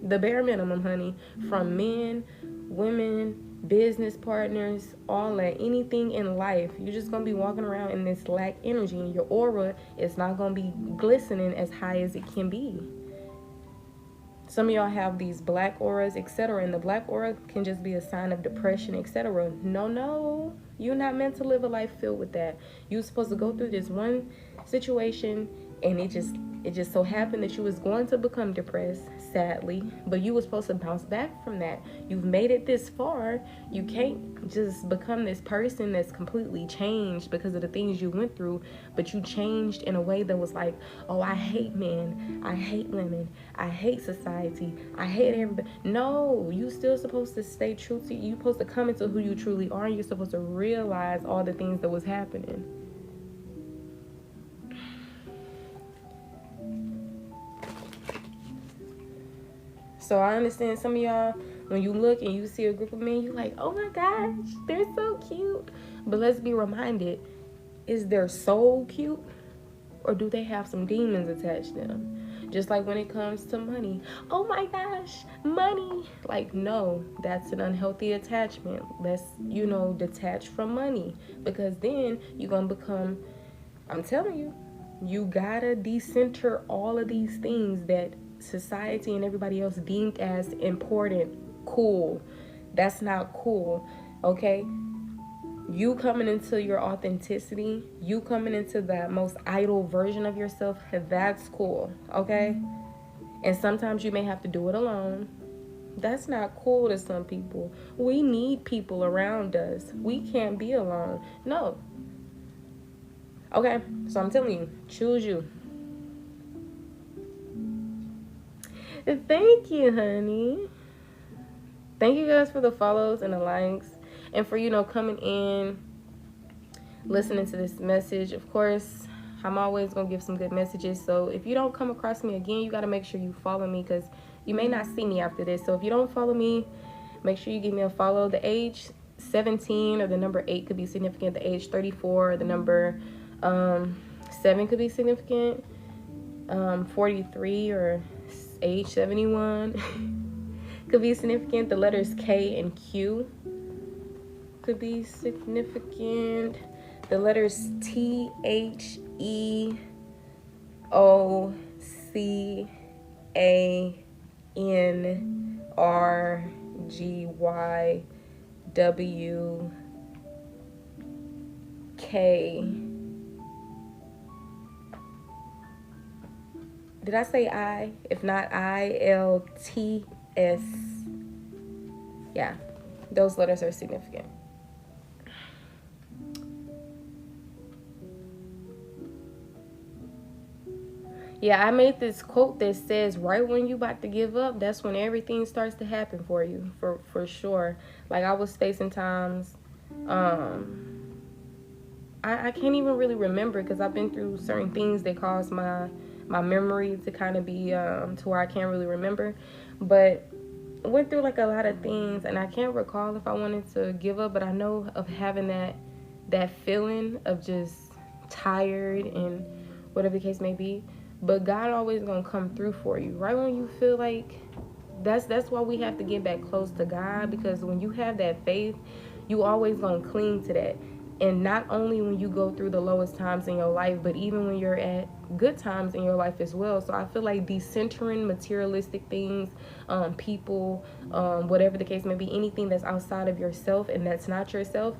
The bare minimum, honey. From men, women, business partners, all that, anything in life. You're just gonna be walking around in this lack energy, and your aura is not gonna be glistening as high as it can be. Some of y'all have these black auras, etc., and the black aura can just be a sign of depression, etc. No, you're not meant to live a life filled with that. You're supposed to go through this one situation, and it just so happened that you was going to become depressed, sadly, but you were supposed to bounce back from that. You've made it this far. You can't just become this person that's completely changed because of the things you went through, but you changed in a way that was like, oh, I hate men, I hate women, I hate society, I hate everybody. No, you still supposed to stay true to you. You're supposed to come into who you truly are, and you're supposed to realize all the things that was happening. So I understand some of y'all, when you look and you see a group of men, you're like, oh my gosh, they're so cute. But let's be reminded, is their soul cute? Or do they have some demons attached to them? Just like when it comes to money. Oh my gosh, money. Like, no, that's an unhealthy attachment. Let's, detach from money. Because then you're going to become, I'm telling you, you gotta decenter all of these things that society and everybody else deemed as important, cool. That's not cool, okay? You coming into your authenticity, you coming into that most idle version of yourself, that's cool, okay? And sometimes you may have to do it alone. That's not cool to some people. We need people around us. We can't be alone. No. Okay, so I'm telling you, choose you. Thank you, honey. Thank you guys for the follows and the likes, and for coming in, listening to this message. Of course, I'm always gonna give some good messages. So if you don't come across me again, you gotta make sure you follow me, because you may not see me after this. So if you don't follow me, make sure you give me a follow. The age 17 or the number 8 could be significant. The age 34 or the number 7 could be significant. 43 or age 71 could be significant. The letters K and Q could be significant. The letters T, H, E, O, C, A, N, R, G, Y, W, K. Did I say I? If not, I, L, T, S. Yeah, those letters are significant. Yeah, I made this quote that says, right when you about to give up, that's when everything starts to happen for you, for sure. Like, I was facing times, I can't even really remember, because I've been through certain things that caused my memory to kind of be to where I can't really remember. But I went through like a lot of things, and I can't recall if I wanted to give up, but I know of having that feeling of just tired and whatever the case may be. But God always gonna come through for you right when you feel like that's why we have to get back close to God, because when you have that faith, you always gonna cling to that. And not only when you go through the lowest times in your life, but even when you're at good times in your life as well. So I feel like decentering materialistic things, people, whatever the case may be, anything that's outside of yourself and that's not yourself,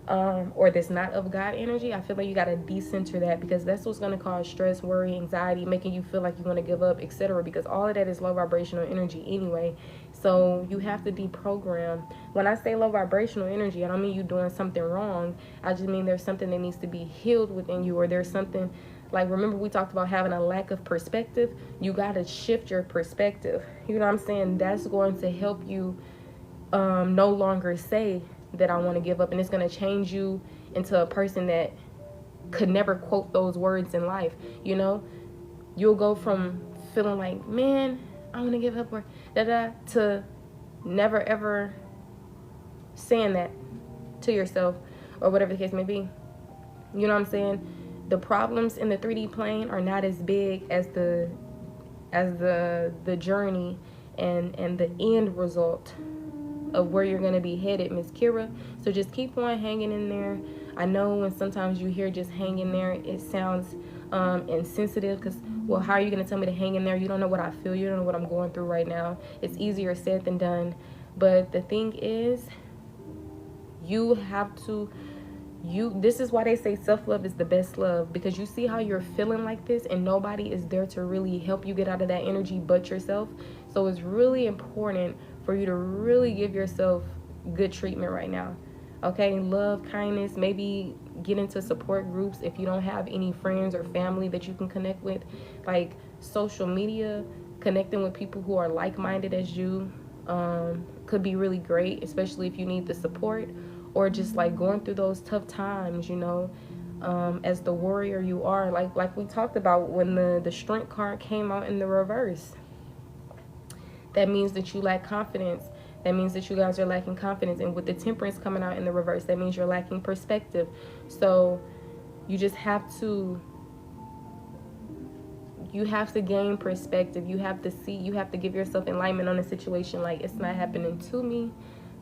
or that's not of God energy, I feel like you got to decenter that, because that's what's going to cause stress, worry, anxiety, making you feel like you want to give up, etc. Because all of that is low vibrational energy anyway. So you have to deprogram. When I say low vibrational energy, I don't mean you doing something wrong. I just mean there's something that needs to be healed within you, or there's something, like, remember we talked about having a lack of perspective. You got to shift your perspective. You know what I'm saying? That's going to help you no longer say that I want to give up, and it's going to change you into a person that could never quote those words in life. You know, you'll go from feeling like, man, I want to give up, or da-da, to never ever saying that to yourself, or whatever the case may be. You know what I'm saying? The problems in the 3D plane are not as big as the journey and the end result of where you're going to be headed, Miss Kira. So just keep on hanging in there. I know when sometimes you hear just hang in there, it sounds insensitive, because, well, how are you going to tell me to hang in there? You don't know what I feel. You don't know what I'm going through right now. It's easier said than done. But the thing is, you have to, this is why they say self-love is the best love, because you see how you're feeling like this and nobody is there to really help you get out of that energy but yourself. So it's really important for you to really give yourself good treatment right now. Okay, love, kindness, maybe get into support groups if you don't have any friends or family that you can connect with. Like social media, connecting with people who are like-minded as you could be really great, especially if you need the support, or just like going through those tough times, you know, as the warrior you are, like we talked about when the strength card came out in the reverse. That means that you lack confidence. That means that you guys are lacking confidence. And with the temperance coming out in the reverse, that means you're lacking perspective. So you just have to gain perspective. You have to see, you have to give yourself enlightenment on a situation, like, it's not happening to me,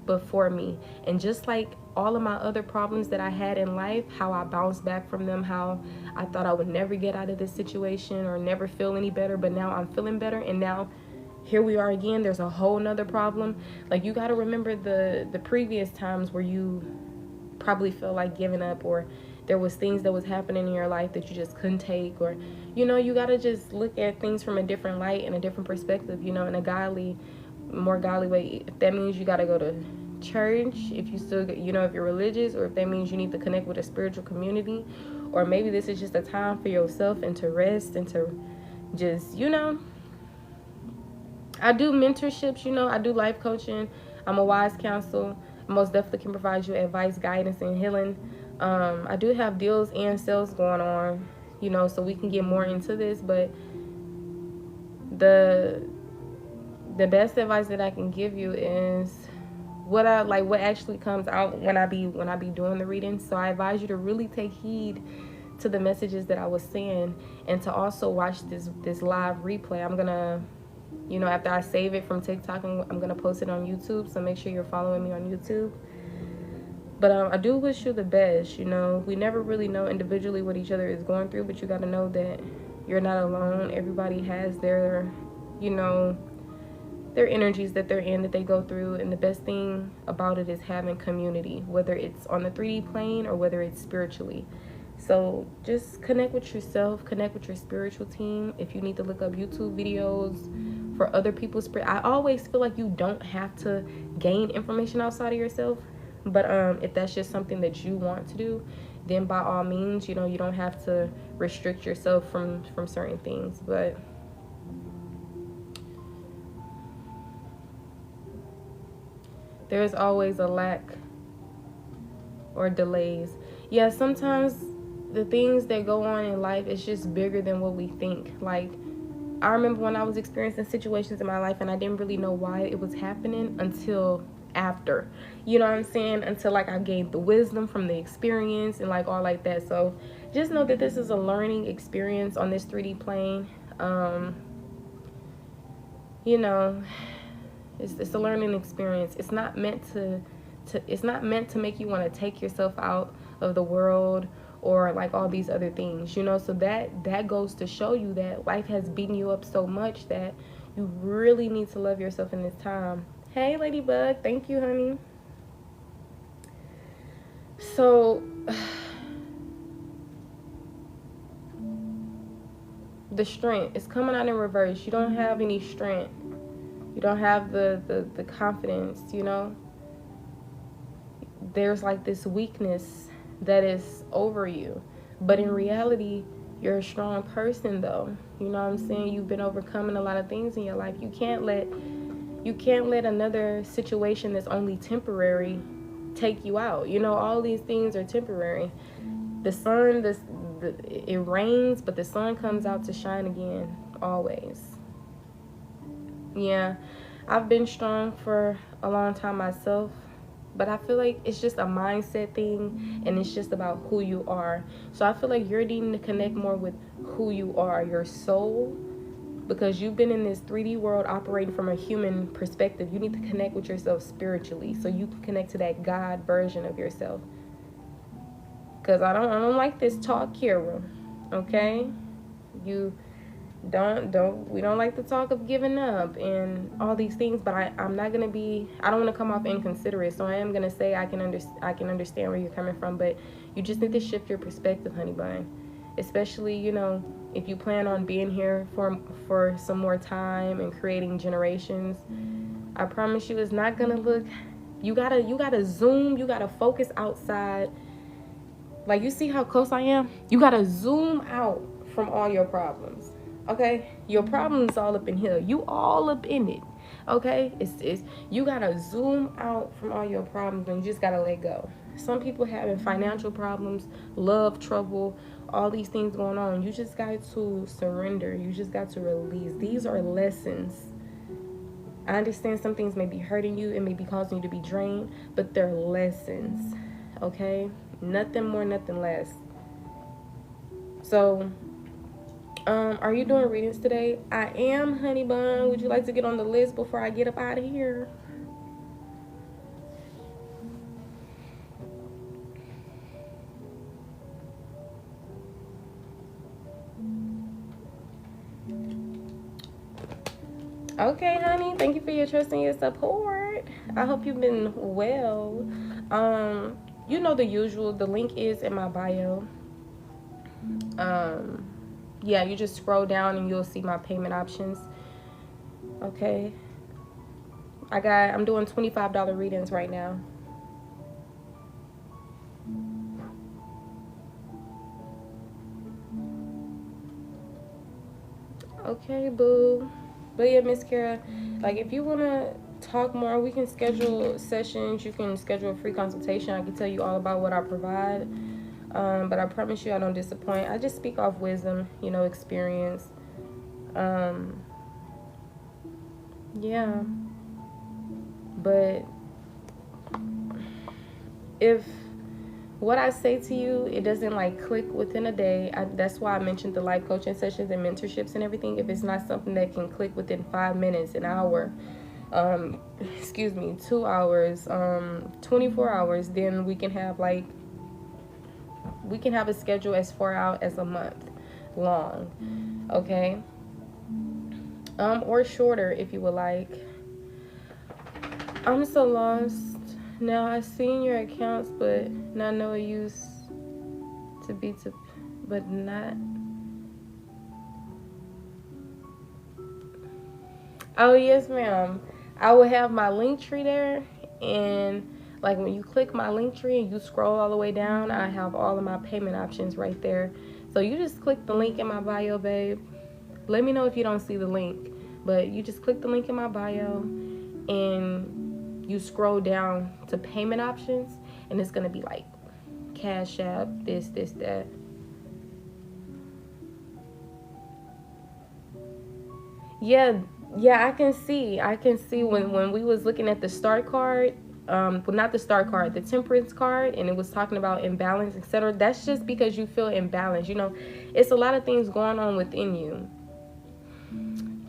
but for me. And just like all of my other problems that I had in life, how I bounced back from them, how I thought I would never get out of this situation or never feel any better, but now I'm feeling better, and now here we are again, there's a whole nother problem. Like, you got to remember the previous times where you probably felt like giving up, or there was things that was happening in your life that you just couldn't take, or, you know, you got to just look at things from a different light and a different perspective, you know, in a more godly way. If that means you got to go to church, if you still, you know, if you're religious, or if that means you need to connect with a spiritual community, or maybe this is just a time for yourself and to rest and to just, you know, I do mentorships, you know, I do life coaching. I'm a wise counsel. I most definitely can provide you advice, guidance, and healing. I do have deals and sales going on, you know, so we can get more into this. But the best advice that I can give you is what actually comes out when I be doing the reading. So I advise you to really take heed to the messages that I was saying, and to also watch this live replay. I'm gonna, you know, after I save it from TikTok, I'm going to post it on YouTube. So make sure you're following me on YouTube. But I do wish you the best. You know, we never really know individually what each other is going through, but you got to know that you're not alone. Everybody has their, you know, their energies that they're in, that they go through. And the best thing about it is having community, whether it's on the 3D plane or whether it's spiritually. So just connect with yourself, connect with your spiritual team. If you need to look up YouTube videos for other people's spirit, I always feel like you don't have to gain information outside of yourself. But if that's just something that you want to do, then by all means, you know, you don't have to restrict yourself from certain things. But there's always a lack or delays. Yeah, sometimes the things that go on in life is just bigger than what we think. Like, I remember when I was experiencing situations in my life and I didn't really know why it was happening until after, you know what I'm saying? Until like I gained the wisdom from the experience and like all like that. So just know that this is a learning experience on this 3D plane. You know, it's a learning experience. It's not meant to make you want to take yourself out of the world, or like all these other things, you know. So that goes to show you that life has beaten you up so much that you really need to love yourself in this time. Hey, Ladybug, thank you, honey. So the strength is coming out in reverse. You don't have any strength. You don't have the confidence, you know. There's like this weakness that is over you. But in reality, you're a strong person though. You know what I'm saying? You've been overcoming a lot of things in your life. You can't let another situation that's only temporary take you out. You know, all these things are temporary. The sun, it rains, but the sun comes out to shine again, always. Yeah, I've been strong for a long time myself, but I feel like it's just a mindset thing, and it's just about who you are. So I feel like you're needing to connect more with who you are, your soul, because you've been in this 3D world operating from a human perspective. You need to connect with yourself spiritually so you can connect to that God version of yourself. Because I don't like this talk, Kira. Okay? We don't like the talk of giving up and all these things, but I'm not gonna be, I don't want to come off inconsiderate, so I am gonna say I can understand where you're coming from, but you just need to shift your perspective, honey bun. Especially, you know, if you plan on being here for some more time and creating generations, I promise you it's not gonna look, you gotta zoom, you gotta focus outside. Like, you see how close I am? You gotta zoom out from all your problems. Okay, your problems all up in here. You all up in it. Okay, it's you gotta zoom out from all your problems, and you just gotta let go. Some people having financial problems, love trouble, all these things going on. You just got to surrender. You just got to release. These are lessons. I understand some things may be hurting you, it may be causing you to be drained, but they're lessons. Okay, nothing more, nothing less. So are you doing readings today? I am, honey bun. Would you like to get on the list before I get up out of here? Okay, honey. Thank you for your trust and your support. I hope you've been well. You know the usual. The link is in my bio. Yeah, you just scroll down and you'll see my payment options. Okay. I'm doing $25 readings right now. Okay, boo. But yeah, Miss Kara, like, if you want to talk more, we can schedule sessions. You can schedule a free consultation. I can tell you all about what I provide. But I promise you I don't disappoint. I just speak off wisdom, you know, experience. Yeah. But if what I say to you, it doesn't like click within a day, that's why I mentioned the life coaching sessions and mentorships and everything. If it's not something that can click within 5 minutes, an hour, 2 hours, 24 hours, then we can have a schedule as far out as a month long. Okay. Or shorter if you would like. I'm so lost. Now I seen your accounts, but not know it used to be but not. Oh yes, ma'am. I will have my link tree there, and like when you click my link tree and you scroll all the way down, I have all of my payment options right there. So you just click the link in my bio, babe. Let me know if you don't see the link, but you just click the link in my bio and you scroll down to payment options, and it's gonna be like Cash App, this, that. Yeah, I can see when we was looking at the start card, well, not the start card, the temperance card, and it was talking about imbalance, etc. That's just because you feel imbalanced. You know, it's a lot of things going on within you.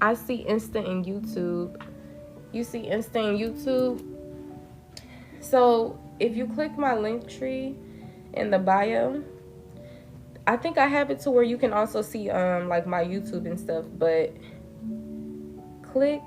I see instant in YouTube. You see instant in YouTube. So if you click my link tree in the bio. I think I have it to where you can also see like my YouTube and stuff, but click.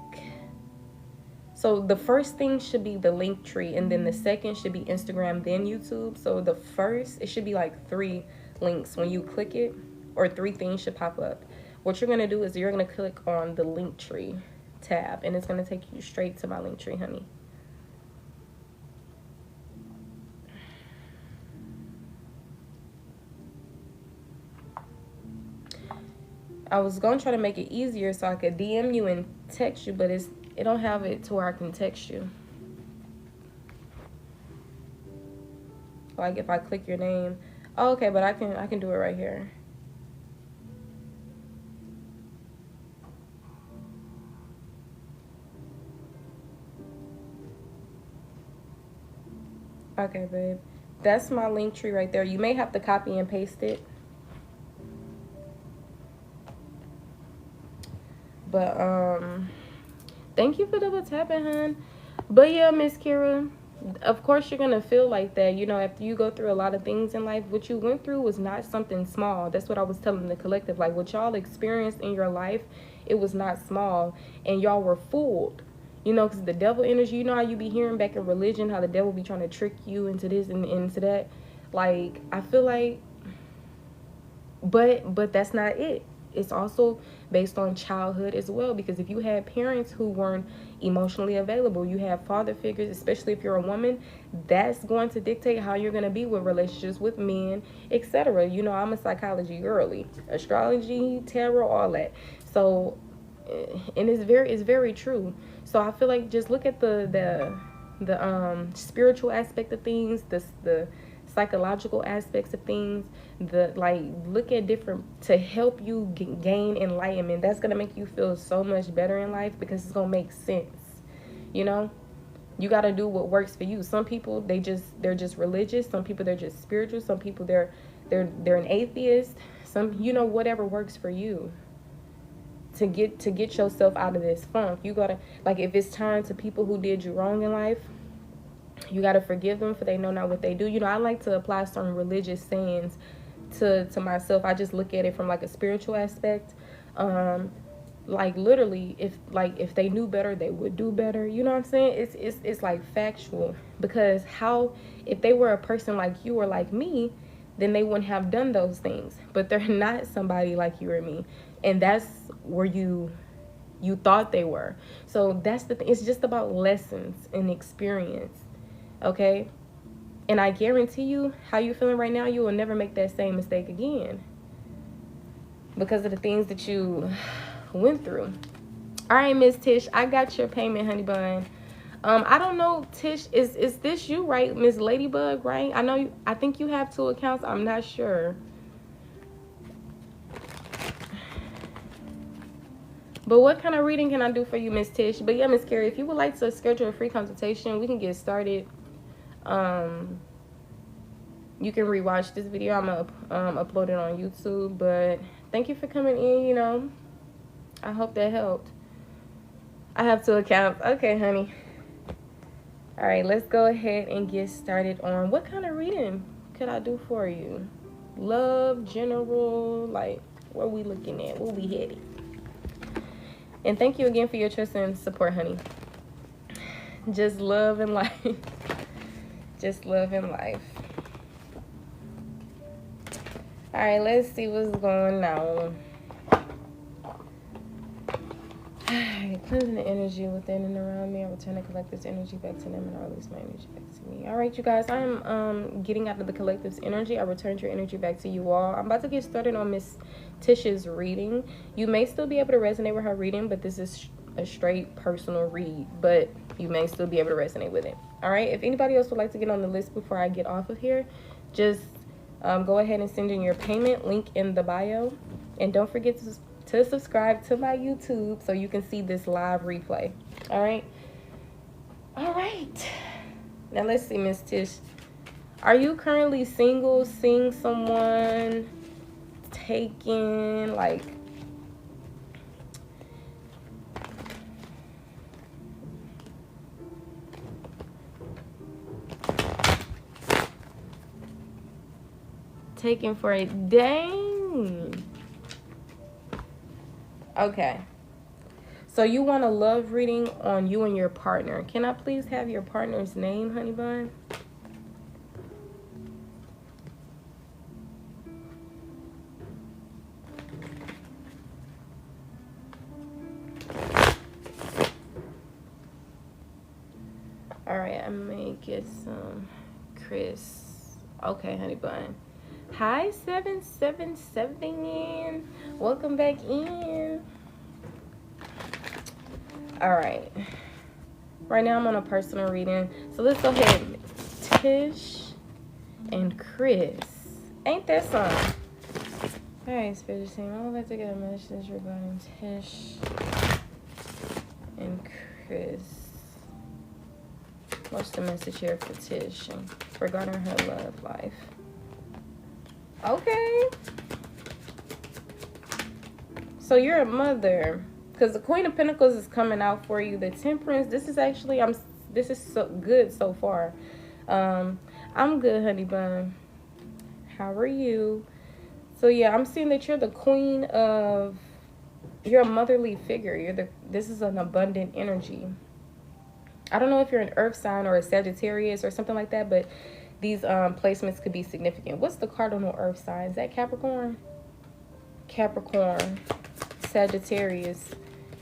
So the first thing should be the link tree, and then the second should be Instagram, then YouTube. So the first, it should be like 3 links when you click it, or 3 things should pop up. What you're gonna do is you're gonna click on the link tree tab, and it's gonna take you straight to my link tree, honey. I was gonna try to make it easier so I could DM you and text you, but it don't have it to where I can text you. Like if I click your name. Oh, okay, but I can do it right here. Okay, babe. That's my link tree right there. You may have to copy and paste it. But thank you for double tapping, hon. But yeah, Miss Kira, of course you're gonna feel like that, you know, after you go through a lot of things in life. What you went through was not something small. That's what I was telling the collective. Like, what y'all experienced in your life, it was not small, and y'all were fooled, you know, because the devil energy, you know how you be hearing back in religion how the devil be trying to trick you into this and into that. Like, I feel like, but that's not it. It's also based on childhood as well, because if you had parents who weren't emotionally available, you have father figures, especially if you're a woman, that's going to dictate how you're going to be with relationships with men, etc. You know, I'm a psychology girly, astrology, tarot, all that. So, and it's very true. So I feel like just look at the spiritual aspect of things, the psychological aspects of things, look at different, to help you gain enlightenment. That's gonna make you feel so much better in life, because it's gonna make sense. You know, you got to do what works for you. Some people, they're just religious. Some people, they're just spiritual. Some people, they're an atheist. Some, you know, whatever works for you to get yourself out of this funk. You gotta, like, if it's time to people who did you wrong in life, you got to forgive them, for they know not what they do. You know, I like to apply certain religious sayings to myself. I just look at it from like a spiritual aspect. Like literally, if they knew better, they would do better. You know what I'm saying? It's like factual, because how, if they were a person like you or like me, then they wouldn't have done those things. But they're not somebody like you or me, and that's where you thought they were. So that's the thing. It's just about lessons and experience. Okay, and I guarantee you, how you feeling right now, you will never make that same mistake again, because of the things that you went through. All right, Miss Tish, I got your payment, honey bun. I don't know, Tish, is this you, right, Miss Ladybug, right? I know you, I think you have 2 accounts. I'm not sure. But what kind of reading can I do for you, Miss Tish? But yeah, Miss Carrie, if you would like to schedule a free consultation, we can get started. You can rewatch this video. I'm gonna upload it on YouTube. But thank you for coming in. You know, I hope that helped. I have 2 accounts. Okay, honey. All right, let's go ahead and get started on what kind of reading could I do for you. Love, general, like, where we looking at, where we headed. And thank you again for your trust and support, honey. Just love and life. Just love and life. All right, let's see what's going on. Cleansing the energy within and around me. I return and collect this energy back to them, and I release my energy back to me. All right, you guys, I'm getting out of the collective's energy. I returned your energy back to you all. I'm about to get started on Miss Tish's reading. You may still be able to resonate with her reading, but this is a straight personal read, but you may still be able to resonate with it. All right, if anybody else would like to get on the list before I get off of here, just go ahead and send in your payment, link in the bio, and don't forget to subscribe to my YouTube so you can see this live replay. All right, now let's see, Miss Tish, are you currently single, seeing someone, taken, like, taken for a dang. Okay. So you want a love reading on you and your partner. Can I please have your partner's name, honey bun? All right, I'm gonna get some Chris. Okay, honey bun. Hi, 777. Welcome back in. All right. Right now I'm on a personal reading. So let's go ahead. Tish and Chris. Ain't that something? All right, Spirit is saying, I'm about to get a message regarding Tish and Chris. What's the message here for Tish regarding her love life? Okay. So you're a mother. Because the Queen of Pentacles is coming out for you. The Temperance, this is actually, this is so good so far. I'm good, honey bun. How are you? So yeah, I'm seeing that you're the queen of, you're a motherly figure. This is an abundant energy. I don't know if you're an earth sign or a Sagittarius or something like that, but these placements could be significant. What's the cardinal earth sign? Is that Capricorn? Capricorn, Sagittarius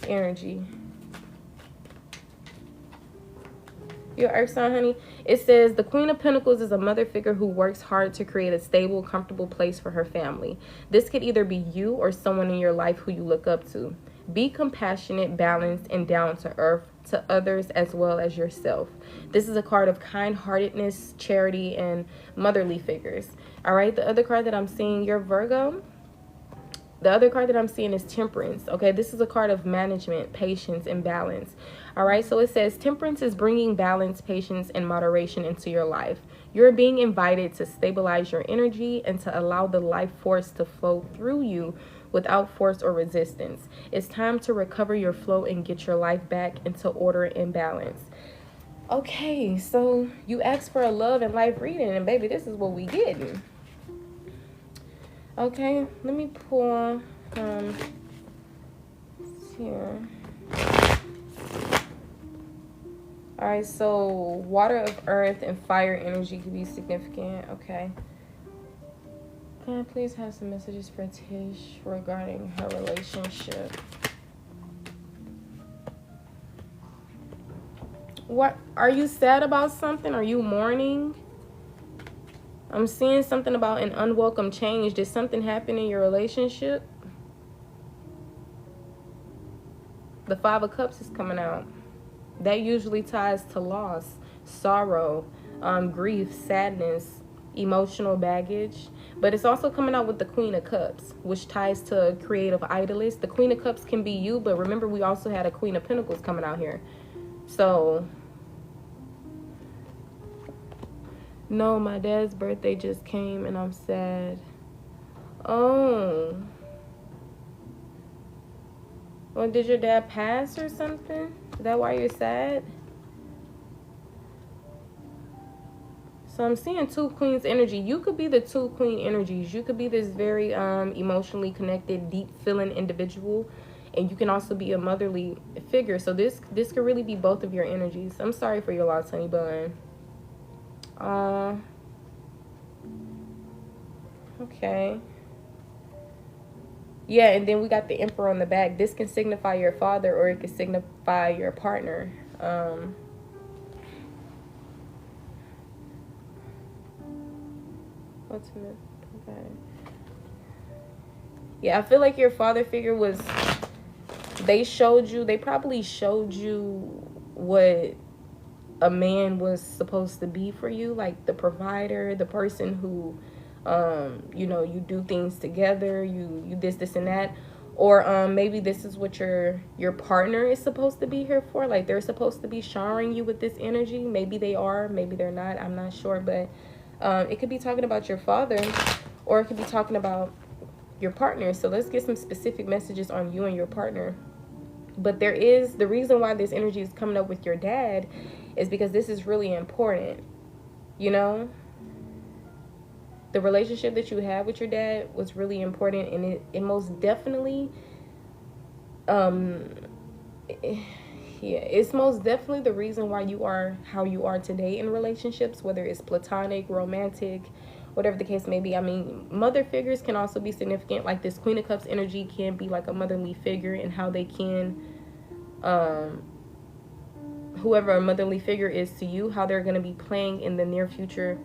energy. Your earth sign, honey. It says the Queen of Pentacles is a mother figure who works hard to create a stable, comfortable place for her family. This could either be you or someone in your life who you look up to. Be compassionate, balanced, and down to earth to others as well as yourself. This is a card of kind-heartedness, charity, and motherly figures. All right, the other card that I'm seeing, you're Virgo. The other card that I'm seeing is Temperance. Okay, this is a card of management, patience, and balance. All right, so it says Temperance is bringing balance, patience, and moderation into your life. You're being invited to stabilize your energy and to allow the life force to flow through you without force or resistance. It's time to recover your flow and get your life back into order and balance. Okay, so you asked for a love and life reading, and baby, this is what we getting. Okay, let me pull here. All right, so water of earth and fire energy could be significant. Okay. Can I please have some messages for Tish regarding her relationship? What, are you sad about something? Are you mourning? I'm seeing something about an unwelcome change. Did something happen in your relationship? The Five of Cups is coming out. That usually ties to loss, sorrow, grief, sadness, emotional baggage. But it's also coming out with the Queen of Cups, which ties to creative idlest. The Queen of Cups can be you, but remember we also had a Queen of Pentacles coming out here. So, no, my dad's birthday just came and I'm sad. Oh. Well, did your dad pass or something? Is that why you're sad? So I'm seeing two queens energy. You could be the two queen energies. You could be this very emotionally connected, deep feeling individual. And you can also be a motherly figure. So this could really be both of your energies. I'm sorry for your loss, honey bun. Okay. Yeah, and then we got the Emperor on the back. This can signify your father or it can signify your partner. What's in it? Okay. Yeah, I feel like your father figure was, they probably showed you what a man was supposed to be for you, like the provider, the person who you know, you do things together, you this and that. Or maybe this is what your partner is supposed to be here for. Like they're supposed to be showering you with this energy. Maybe they are, maybe they're not, I'm not sure. But it could be talking about your father, or it could be talking about your partner. So let's get some specific messages on you and your partner. But there is, the reason why this energy is coming up with your dad is because this is really important, you know? The relationship that you had with your dad was really important, and it most definitely, um, yeah, it's most definitely the reason why you are how you are today in relationships, whether it's platonic, romantic, whatever the case may be. I mean, mother figures can also be significant. Like this Queen of Cups energy can be like a motherly figure, and how they can, um, whoever a motherly figure is to you, how they're going to be playing in the near future,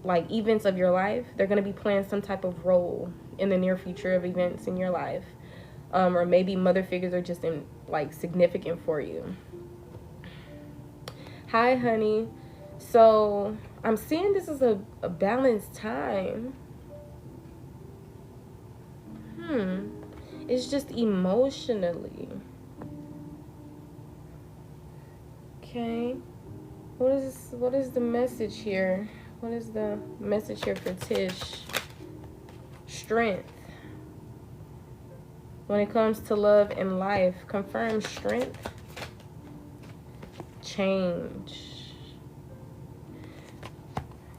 like events of your life. They're going to be playing some type of role in the near future of events in your life. Or maybe mother figures are just in like significant for you. Hi, honey. So I'm seeing this is a balanced time. It's just emotionally. Okay. What is the message here? What is the message here for Tish? Strength. When it comes to love and life, confirm strength. Change.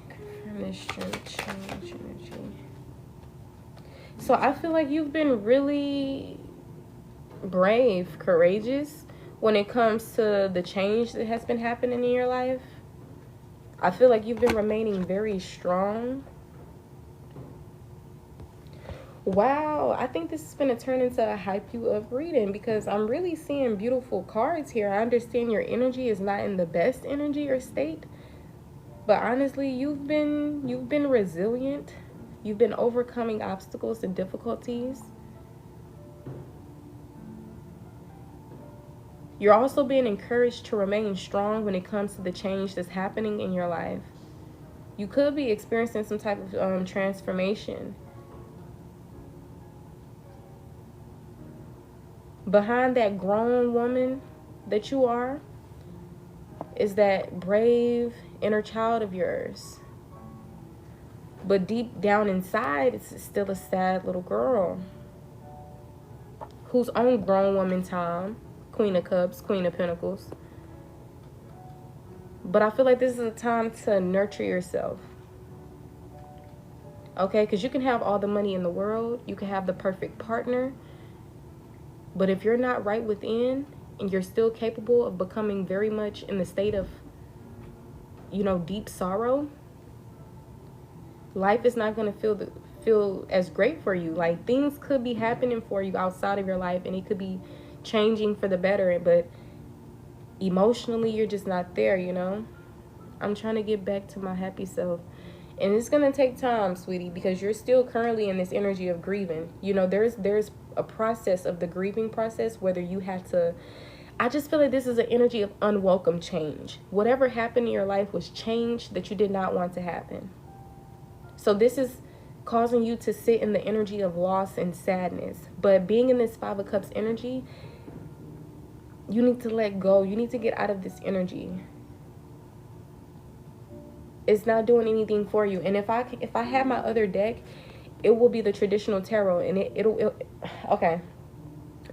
Confirm this strength, change energy. So I feel like you've been really brave, courageous when it comes to the change that has been happening in your life. I feel like you've been remaining very strong. Wow, I think this is going to turn into a hype you up reading, because I'm really seeing beautiful cards here. I understand your energy is not in the best energy or state, but honestly, you've been resilient. You've been overcoming obstacles and difficulties. You're also being encouraged to remain strong when it comes to the change that's happening in your life. You could be experiencing some type of transformation. Behind that grown woman that you are is that brave inner child of yours. But deep down inside, it's still a sad little girl who's on grown woman time. Queen of Cups, Queen of Pentacles. But I feel like this is a time to nurture yourself. Okay, because you can have all the money in the world. You can have the perfect partner. But if you're not right within, and you're still capable of becoming very much in the state of, deep sorrow, life is not going to feel as great for you. Like, things could be happening for you outside of your life, and it could be changing for the better, but emotionally you're just not there. I'm trying to get back to my happy self, and it's going to take time, sweetie, because you're still currently in this energy of grieving. There's a process of the grieving process, whether you had to, I just feel like this is an energy of unwelcome change. Whatever happened in your life was change that you did not want to happen. So this is causing you to sit in the energy of loss and sadness. But being in this Five of Cups energy, you need to let go. You need to get out of this energy. It's not doing anything for you. And if I have my other deck, it will be the traditional tarot, and it'll okay.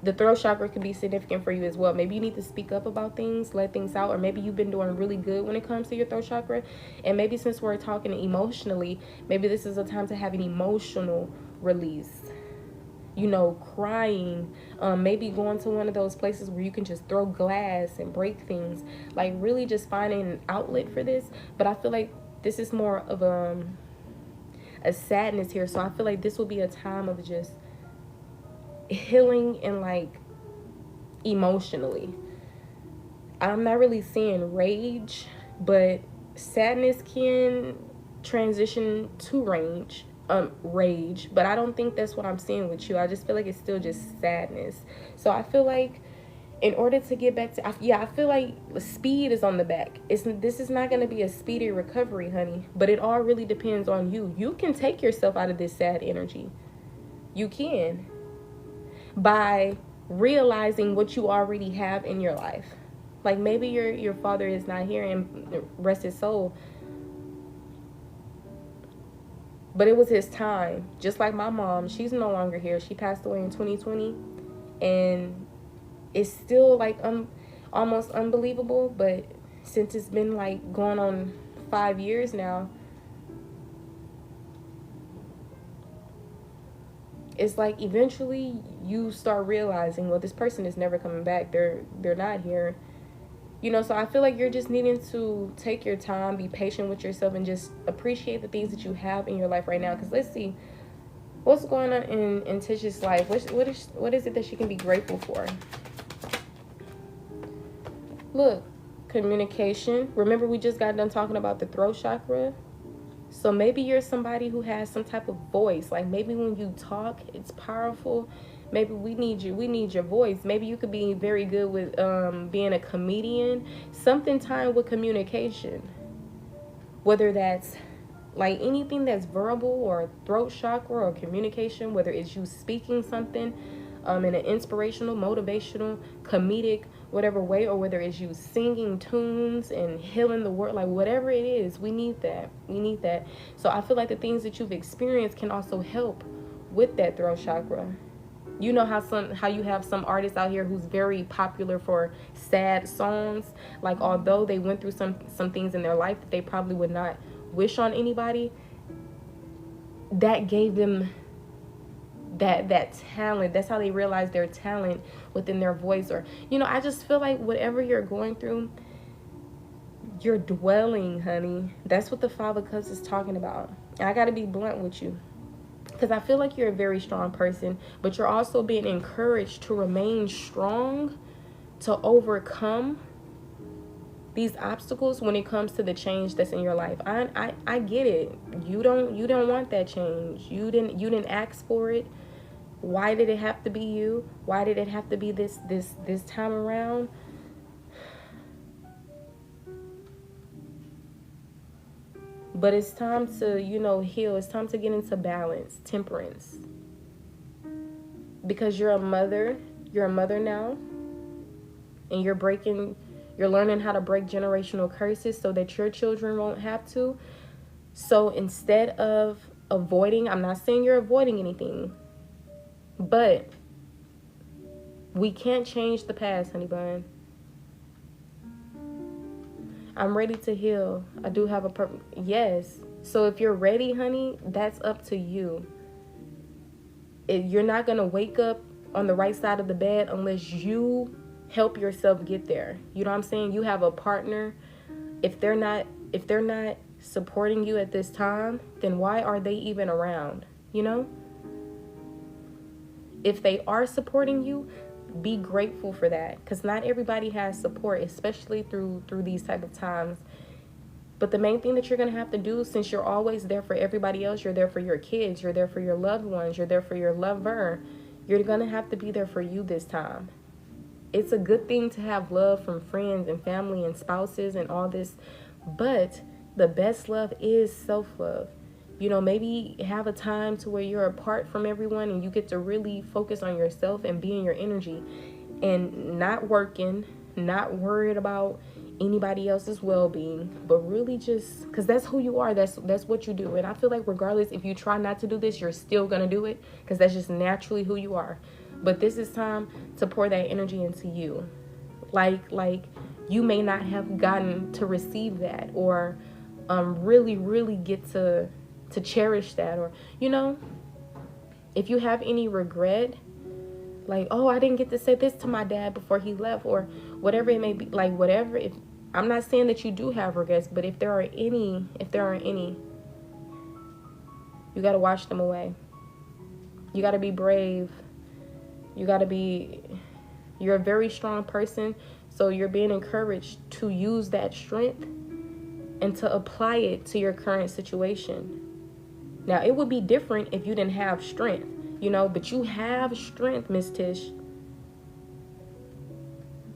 The throat chakra could be significant for you as well. Maybe you need to speak up about things, let things out, or maybe you've been doing really good when it comes to your throat chakra. And maybe since we're talking emotionally, maybe this is a time to have an emotional release. Crying, maybe going to one of those places where you can just throw glass and break things, like really just finding an outlet for this. But I feel like this is more of a sadness here. So I feel like this will be a time of just healing and like emotionally. I'm not really seeing rage, but sadness can transition to rage, but I don't think that's what I'm seeing with you. I just feel like it's still just sadness. So I feel like in order to get back to, I feel like speed is on the back. This is not going to be a speedy recovery, honey, but it all really depends on you. You can take yourself out of this sad energy. You can, by realizing what you already have in your life. Like maybe your father is not here, and rest his soul, but it was his time. Just like my mom, she's no longer here. She passed away in 2020, and it's still like almost unbelievable. But since it's been like going on 5 years now, it's like eventually you start realizing, well, this person is never coming back. They're not here. You know, so I feel like you're just needing to take your time, be patient with yourself, and just appreciate the things that you have in your life right now. Because let's see, what's going on in Tish's life? What is it that she can be grateful for? Look, communication. Remember, we just got done talking about the throat chakra. So maybe you're somebody who has some type of voice. Like maybe when you talk, it's powerful. Maybe we need you. We need your voice. Maybe you could be very good with being a comedian. Something tied with communication. Whether that's like anything that's verbal or throat chakra or communication, whether it's you speaking something in an inspirational, motivational, comedic, whatever way, or whether it's you singing tunes and healing the world, like whatever it is, we need that. We need that. So I feel like the things that you've experienced can also help with that throat chakra. You know how you have some artists out here who's very popular for sad songs. Like although they went through some things in their life that they probably would not wish on anybody, that gave them that talent. That's how they realized their talent within their voice. Or I just feel like whatever you're going through, you're dwelling, honey. That's what the Five of Cups is talking about. And I got to be blunt with you, because I feel like you're a very strong person, but you're also being encouraged to remain strong, to overcome these obstacles when it comes to the change that's in your life. I get it. You don't want that change. You didn't ask for it. Why did it have to be you? Why did it have to be this time around? But it's time to, heal. It's time to get into balance, temperance. Because you're a mother now, and you're learning how to break generational curses so that your children won't have to. So instead of avoiding, I'm not saying you're avoiding anything, but we can't change the past, honey bun. I'm ready to heal. I do have a purpose. Yes. So if you're ready, honey, that's up to you. You're not going to wake up on the right side of the bed unless you help yourself get there. You know what I'm saying? You have a partner. If they're not supporting you at this time, then why are they even around? If they are supporting you, be grateful for that, because not everybody has support, especially through these type of times. But the main thing that you're going to have to do, since you're always there for everybody else, you're there for your kids, you're there for your loved ones, you're there for your lover, you're going to have to be there for you this time. It's a good thing to have love from friends and family and spouses and all this, but the best love is self-love. Maybe have a time to where you're apart from everyone and you get to really focus on yourself and be in your energy and not working, not worried about anybody else's well-being, but really just, because that's who you are. That's what you do. And I feel like regardless, if you try not to do this, you're still going to do it, because that's just naturally who you are. But this is time to pour that energy into you. Like you may not have gotten to receive that, or really, really get to cherish that, or if you have any regret, like, oh, I didn't get to say this to my dad before he left, or whatever it may be, like whatever. If I'm not saying that you do have regrets, but if there are any, you got to wash them away. You got to be brave. You're a very strong person, so you're being encouraged to use that strength and to apply it to your current situation. Now, it would be different if you didn't have strength, but you have strength, Miss Tish.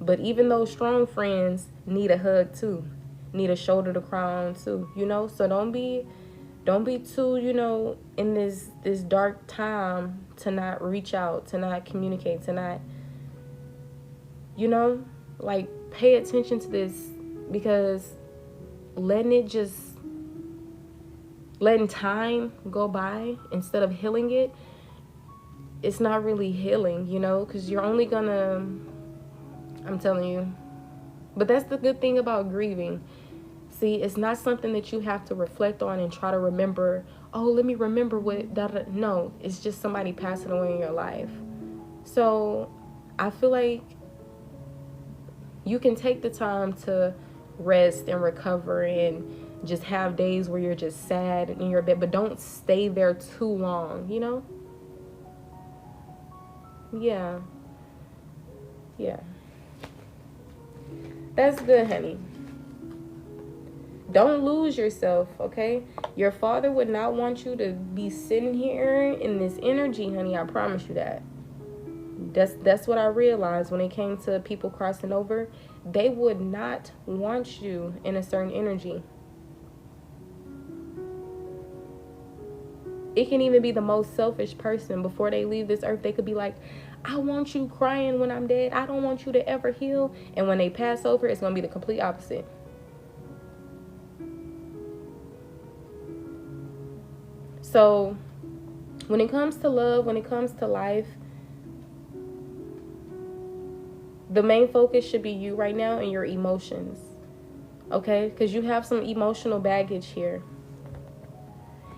But even those strong friends need a hug too, need a shoulder to cry on too, So don't be too, in this dark time to not reach out, to not communicate, to not, pay attention to this, because letting time go by instead of healing it, it's not really healing, because you're only gonna, I'm telling you. But that's the good thing about grieving. See, it's not something that you have to reflect on and try to remember oh, let me remember what, no, it's just somebody passing away in your life. So I feel like you can take the time to rest and recover and just have days where you're just sad in your bed, but don't stay there too long, you know? Yeah. Yeah. That's good, honey. Don't lose yourself, okay? Your father would not want you to be sitting here in this energy, honey. I promise you that. That's what I realized when it came to people crossing over. They would not want you in a certain energy. It can even be the most selfish person. Before they leave this earth, they could be like, I want you crying when I'm dead. I don't want you to ever heal. And when they pass over, it's going to be the complete opposite. So when it comes to love, when it comes to life, the main focus should be you right now and your emotions. Okay? Because you have some emotional baggage here.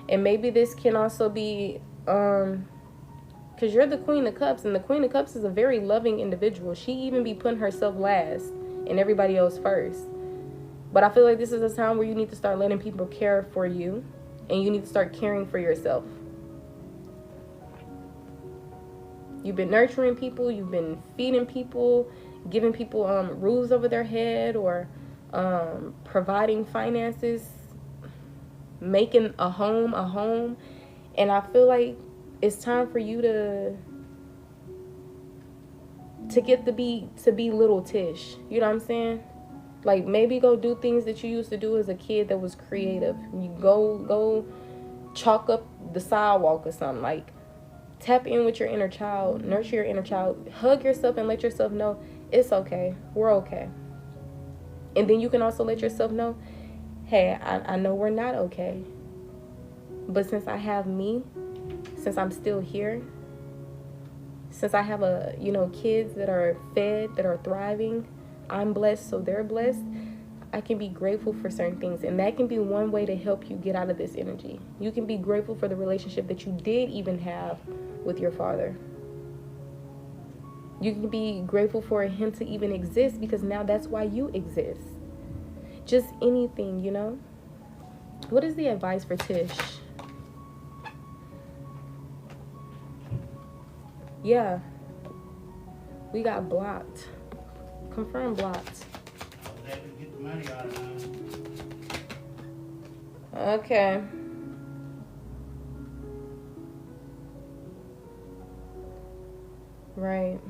And maybe this can also be because you're the Queen of Cups, and the Queen of Cups is a very loving individual. She even be putting herself last and everybody else first. But I feel like this is a time where you need to start letting people care for you, and you need to start caring for yourself. You've been nurturing people, you've been feeding people, giving people roofs over their head, or providing finances, making a home. And I feel like it's time for you to get to be little Tish. You know what I'm saying? Like, maybe go do things that you used to do as a kid that was creative. You go chalk up the sidewalk or something. Like, tap in with your inner child, nurture your inner child, hug yourself and let yourself know it's okay. We're okay. And then you can also let yourself know, hey, I know we're not okay. But since I have me, since I'm still here, since I have kids that are fed, that are thriving, I'm blessed, so they're blessed. I can be grateful for certain things, and that can be one way to help you get out of this energy. You can be grateful for the relationship that you did even have with your father. You can be grateful for him to even exist, because now that's why you exist. Just anything, you know? What is the advice for Tish? Yeah. We got blocked. Confirm blocked. I was able to get the money out of them. Okay. Right.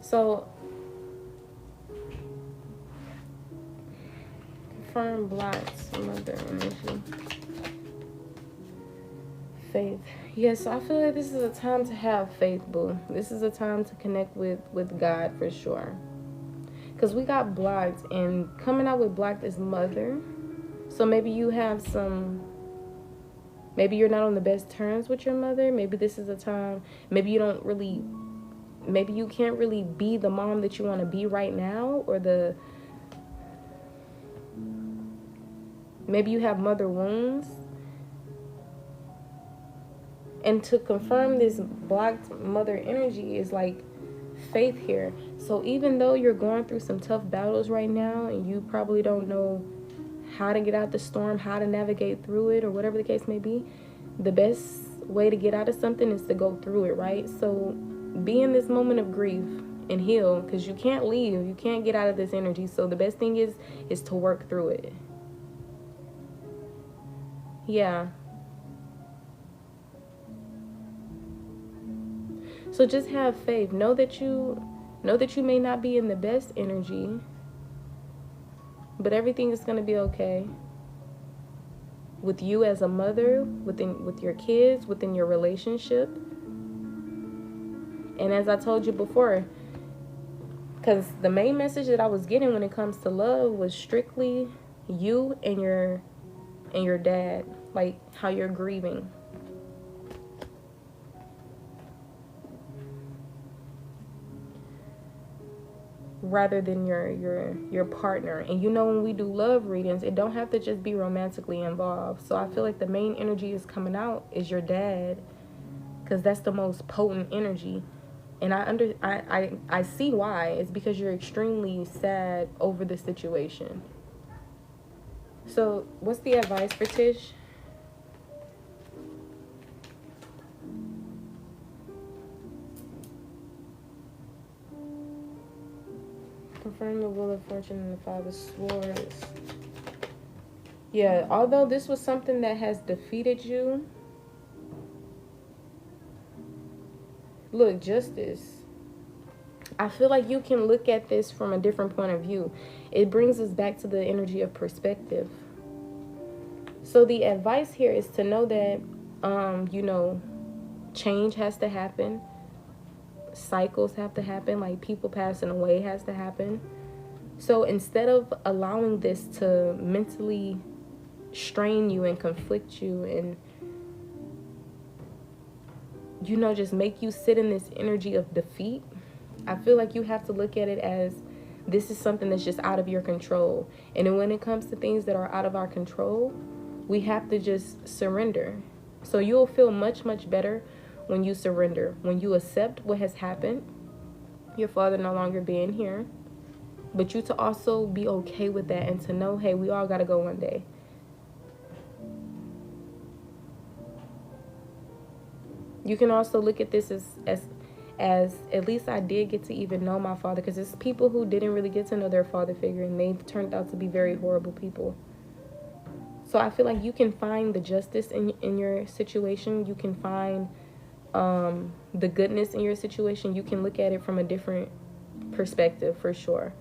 So, confirm blocked. Mother energy. Faith. Yes, I feel like this is a time to have faith, boo. This is a time to connect with God for sure. Because we got blocked, and coming out with blocked is mother. So maybe you have maybe you're not on the best terms with your mother. Maybe this is a time, maybe you can't really be the mom that you want to be right now, or maybe you have mother wounds. And to confirm this blocked mother energy is like faith here. So even though you're going through some tough battles right now, and you probably don't know how to get out the storm, how to navigate through it, or whatever the case may be, the best way to get out of something is to go through it, right? So be in this moment of grief and heal, because you can't leave. You can't get out of this energy. So the best thing is to work through it. Yeah. So just have faith. Know that you may not be in the best energy, but everything is going to be okay. With you as a mother, with your kids, within your relationship. And as I told you before, because the main message that I was getting when it comes to love was strictly you and your dad, like how you're grieving. rather than your partner. And you know, when we do love readings, it don't have to just be romantically involved. So I feel like the main energy is coming out is your dad, because that's the most potent energy. And I see why. It's because you're extremely sad over the situation. So what's the advice for Tish? Confirm the Wheel of Fortune and the Five of Swords. Yeah, although this was something that has defeated you, look, Justice. I feel like you can look at this from a different point of view. It brings us back to the energy of perspective. So the advice here is to know that, you know, change has to happen. Cycles have to happen. Like, people passing away has to happen. So instead of allowing this to mentally strain you and conflict you and, you know, just make you sit in this energy of defeat, I feel like you have to look at it as this is something that's just out of your control. And then when it comes to things that are out of our control, we have to just surrender. So you'll feel much, much better when you surrender, when you accept what has happened, your father no longer being here, but you to also be okay with that and to know, hey, we all got to go one day. You can also look at this as at least I did get to even know my father, because it's people who didn't really get to know their father figure and they turned out to be very horrible people. So I feel like you can find the justice in your situation. You can find the goodness in your situation. You can look at it from a different perspective for sure,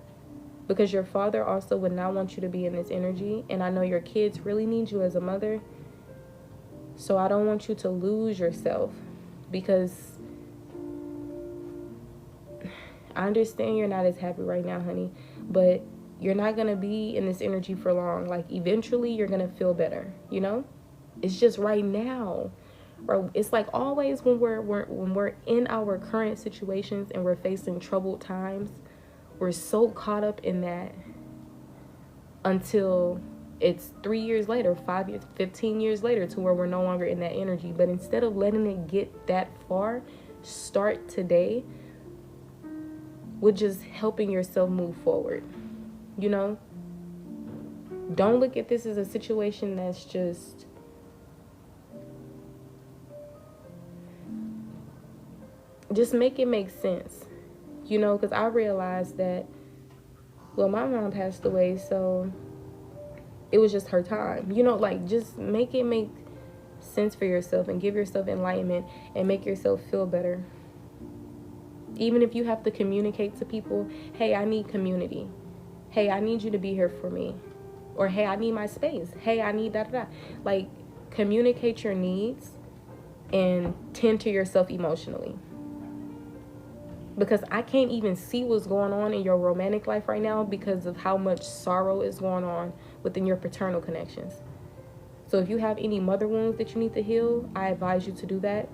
because your father also would not want you to be in this energy. And I know your kids really need you as a mother, so I don't want you to lose yourself, because I understand you're not as happy right now, honey, but you're not going to be in this energy for long. Like, eventually you're going to feel better, you know? It's just right now. Or it's like always when we're in our current situations and we're facing troubled times, we're so caught up in that until it's 3 years later, 5 years, 15 years later, to where we're no longer in that energy. But instead of letting it get that far, start today with just helping yourself move forward. You know, don't look at this as a situation that's just make it make sense, you know, because I realized that, well, my mom passed away, so it was just her time, you know. Like, just make it make sense for yourself and give yourself enlightenment and make yourself feel better. Even if you have to communicate to people, hey, I need community. Hey, I need you to be here for me. Or, hey, I need my space. Hey, I need da-da-da. Like, communicate your needs and tend to yourself emotionally. Because I can't even see what's going on in your romantic life right now because of how much sorrow is going on within your paternal connections. So if you have any mother wounds that you need to heal, I advise you to do that.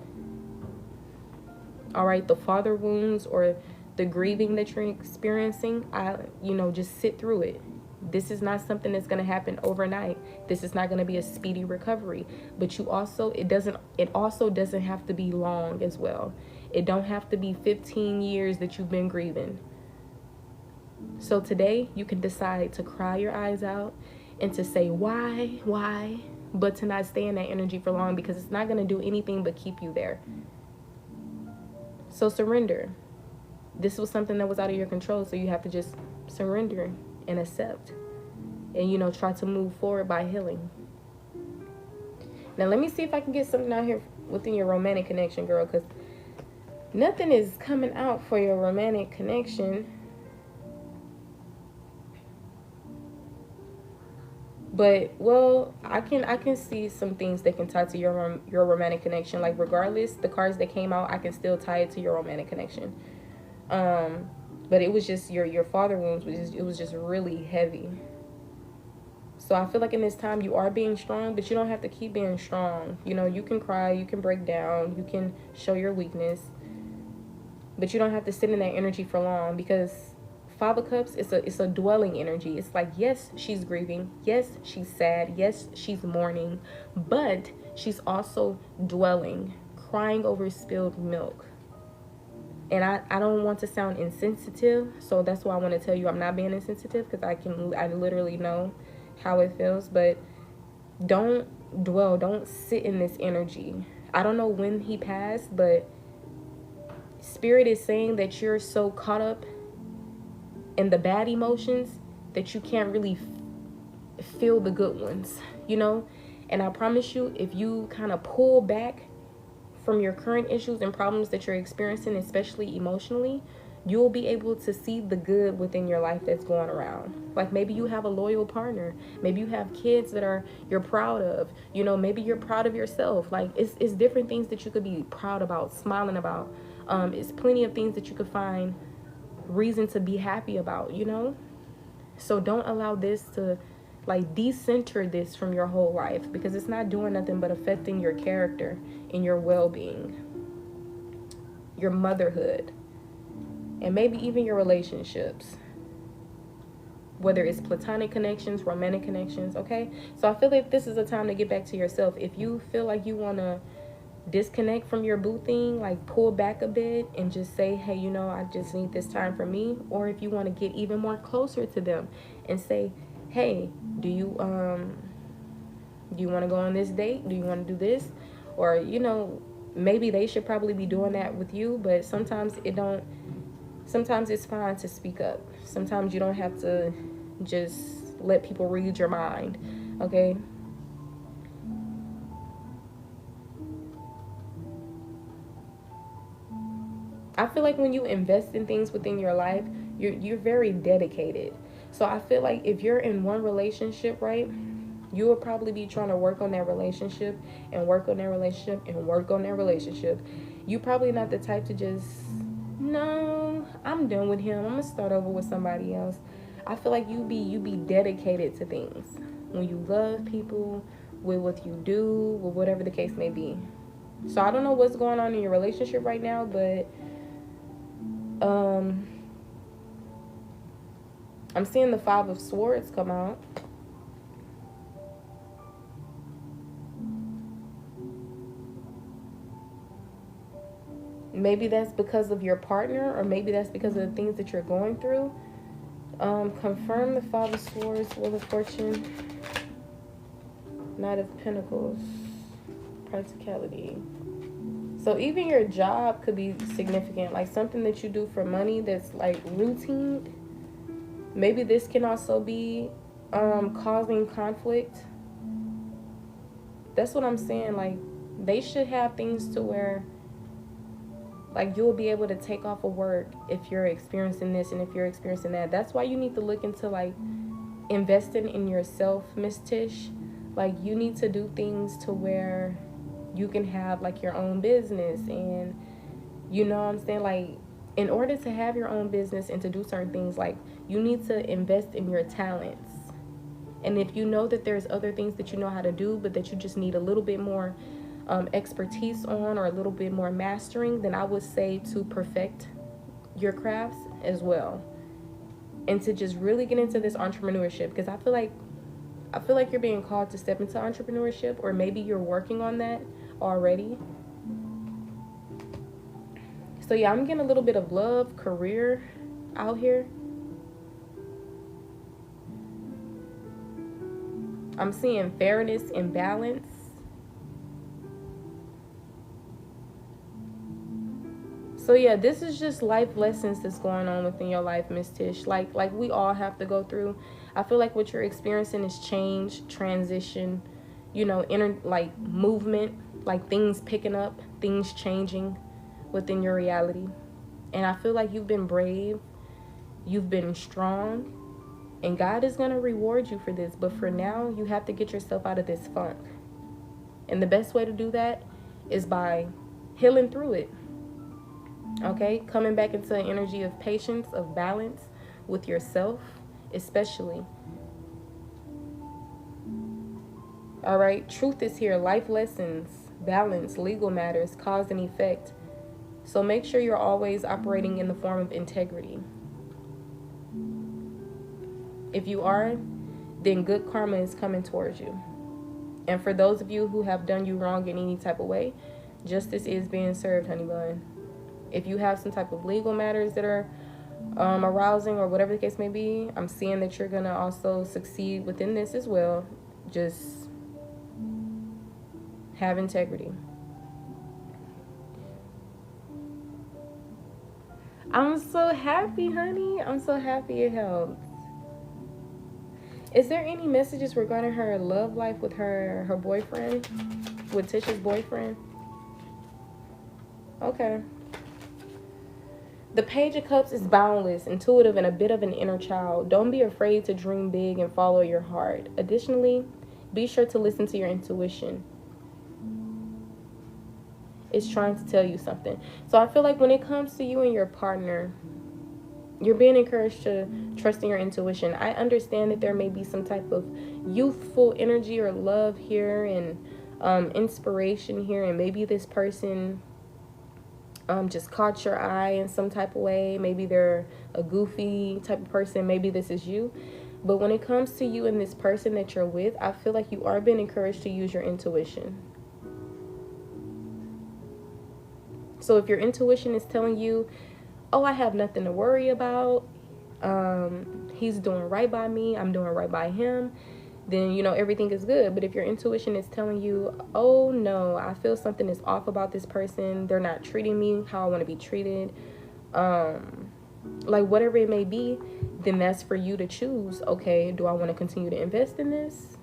All right, the father wounds or the grieving that you're experiencing, just sit through it. This is not something that's going to happen overnight. This is not going to be a speedy recovery. But it also doesn't have to be long as well. It don't have to be 15 years that you've been grieving. So today you can decide to cry your eyes out and to say why, but to not stay in that energy for long, because it's not going to do anything but keep you there. So surrender. This was something that was out of your control, so you have to just surrender and accept. And, try to move forward by healing. Now, let me see if I can get something out here within your romantic connection, girl, because nothing is coming out for your romantic connection. But, well, I can see some things that can tie to your romantic connection. Like, regardless, the cards that came out, I can still tie it to your romantic connection. But it was just your father wounds. It was just really heavy. So I feel like in this time you are being strong, but you don't have to keep being strong. You can cry, you can break down, you can show your weakness, but you don't have to sit in that energy for long, because Five of Cups, it's a dwelling energy. It's like, yes, she's grieving. Yes, she's sad. Yes, she's mourning. But she's also dwelling, crying over spilled milk. And I don't want to sound insensitive, so that's why I want to tell you I'm not being insensitive, because I literally know how it feels. But don't dwell, don't sit in this energy. I don't know when he passed, but Spirit is saying that you're so caught up in the bad emotions that you can't really feel the good ones, you know? And I promise you, if you kind of pull back from your current issues and problems that you're experiencing, especially emotionally, you'll be able to see the good within your life that's going around. Like, maybe you have a loyal partner. Maybe you have kids that you're proud of. You know, maybe you're proud of yourself. Like, it's different things that you could be proud about, smiling about. It's plenty of things that you could find reason to be happy about, you know? So don't allow this to, like, decenter this from your whole life, because it's not doing nothing but affecting your character and your well-being, your motherhood, and maybe even your relationships, whether it's platonic connections, romantic connections. Okay, so I feel like this is a time to get back to yourself. If you feel like you want to disconnect from your boo thing, like pull back a bit and just say, hey, you know, I just need this time for me. Or if you want to get even more closer to them and say, hey, do you want to go on this date? Do you want to do this? Or, you know, maybe they should probably be doing that with you, but sometimes it's fine to speak up. Sometimes you don't have to just let people read your mind, okay? I feel like when you invest in things within your life, you're very dedicated. So I feel like if you're in one relationship, right, you will probably be trying to work on that relationship and work on that relationship and work on that relationship. You probably not the type to just, no, I'm done with him, I'm gonna start over with somebody else. I feel like you be dedicated to things when you love people, with what you do, with whatever the case may be. So I don't know what's going on in your relationship right now, but I'm seeing the Five of Swords come out. Maybe that's because of your partner, or maybe that's because of the things that you're going through. Confirm the Five of Swords, Wheel of Fortune, Knight of Pentacles, practicality. So even your job could be significant, like something that you do for money that's like routine. Maybe this can also be causing conflict. That's what I'm saying. Like, they should have things to where, like, you'll be able to take off of work if you're experiencing this and if you're experiencing that. That's why you need to look into, like, investing in yourself, Miss Tish. Like, you need to do things to where you can have, like, your own business. And, you know what I'm saying? Like, in order to have your own business and to do certain things, like, you need to invest in your talents. And if you know that there's other things that you know how to do, but that you just need a little bit more expertise on, or a little bit more mastering, then I would say to perfect your crafts as well, and to just really get into this entrepreneurship, because I feel like you're being called to step into entrepreneurship, or maybe you're working on that already. So yeah, I'm getting a little bit of love, career out here. I'm seeing fairness and balance. So yeah, this is just life lessons that's going on within your life, Miss Tish. Like we all have to go through. I feel like what you're experiencing is change, transition, you know, like movement, like things picking up, things changing within your reality. And I feel like you've been brave, you've been strong, and God is going to reward you for this. But for now, you have to get yourself out of this funk. And the best way to do that is by healing through it. Okay? Coming back into an energy of patience, of balance with yourself, especially. All right? Truth is here. Life lessons, balance, legal matters, cause and effect. So make sure you're always operating in the form of integrity. If you are, then good karma is coming towards you. And for those of you who have done you wrong in any type of way, justice is being served, honey bun. If you have some type of legal matters that are arousing or whatever the case may be, I'm seeing that you're going to also succeed within this as well. Just have integrity. I'm so happy, honey. I'm so happy it helped. Is there any messages regarding her love life with her boyfriend? With Tisha's boyfriend? Okay. The Page of Cups is boundless, intuitive, and a bit of an inner child. Don't be afraid to dream big and follow your heart. Additionally, be sure to listen to your intuition. It's trying to tell you something. So I feel like when it comes to you and your partner, you're being encouraged to trust in your intuition. I understand that there may be some type of youthful energy or love here and inspiration here, and maybe this person just caught your eye in some type of way. Maybe they're a goofy type of person. Maybe this is you. But when it comes to you and this person that you're with, I feel like you are being encouraged to use your intuition. So if your intuition is telling you, oh, I have nothing to worry about, he's doing right by me, I'm doing right by him, then, you know, everything is good. But if your intuition is telling you, oh, no, I feel something is off about this person, they're not treating me how I want to be treated, like whatever it may be, then that's for you to choose. Okay, do I want to continue to invest in this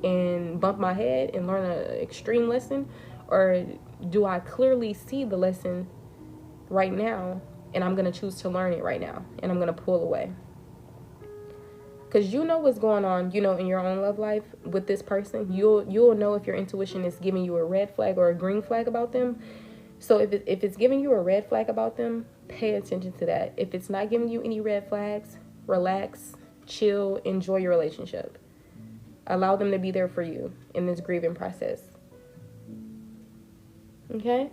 and bump my head and learn an extreme lesson? Or do I clearly see the lesson right now and I'm going to choose to learn it right now and I'm going to pull away? Because you know what's going on, you know, in your own love life with this person. You'll know if your intuition is giving you a red flag or a green flag about them. So if it's giving you a red flag about them, pay attention to that. If it's not giving you any red flags, relax, chill, enjoy your relationship. Allow them to be there for you in this grieving process. Okay?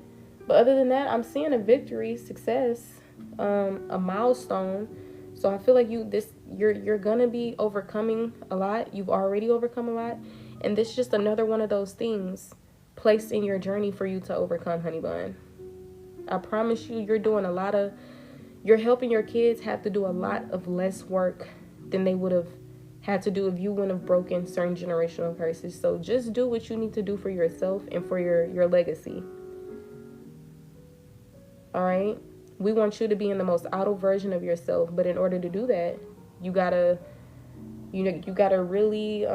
But other than that, I'm seeing a victory, success, a milestone. So I feel like you're gonna be overcoming a lot. You've already overcome a lot, and this is just another one of those things placed in your journey for you to overcome, honey bun. I promise you, you're helping your kids have to do a lot of less work than they would have had to do if you wouldn't have broken certain generational curses. So just do what you need to do for yourself and for your legacy. All right? We want you to be in the most idle version of yourself, but in order to do that, you gotta really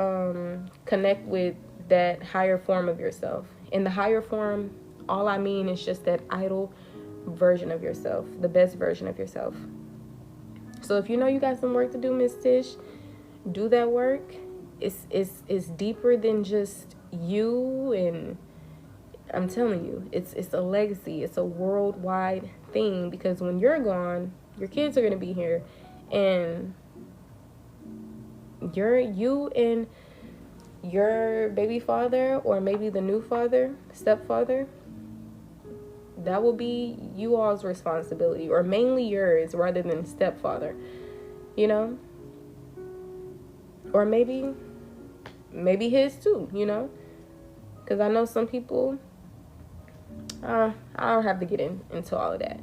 connect with that higher form of yourself. In the higher form, all I mean is just that idle version of yourself, the best version of yourself. So if you know you got some work to do, Miss Tish, do that work. It's deeper than just you, and I'm telling you, it's a legacy. It's a worldwide thing, because when you're gone, your kids are going to be here, and you and your baby father, or maybe the new father, stepfather, that will be you all's responsibility, or mainly yours rather than stepfather, you know? Or maybe his too, you know? Because I know some people, I don't have to get into all of that.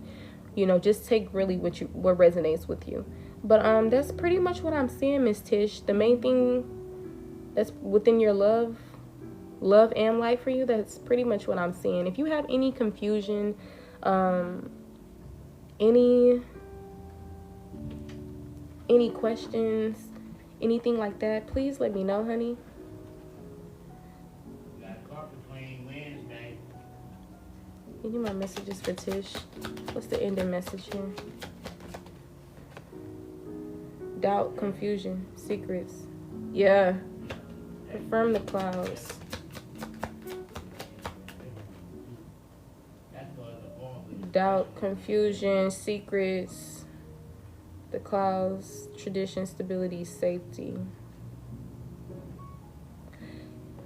You know, just take really what resonates with you. But that's pretty much what I'm seeing, Miss Tish. The main thing that's within your love and life for you, that's pretty much what I'm seeing. If you have any confusion, any questions, anything like that, please let me know, honey. Got carpet clean Wednesday. Give me my messages for Tish. What's the ending message here? Doubt, confusion, secrets. Yeah. Affirm the clouds. Doubt, confusion, secrets, the clouds, tradition, stability, safety.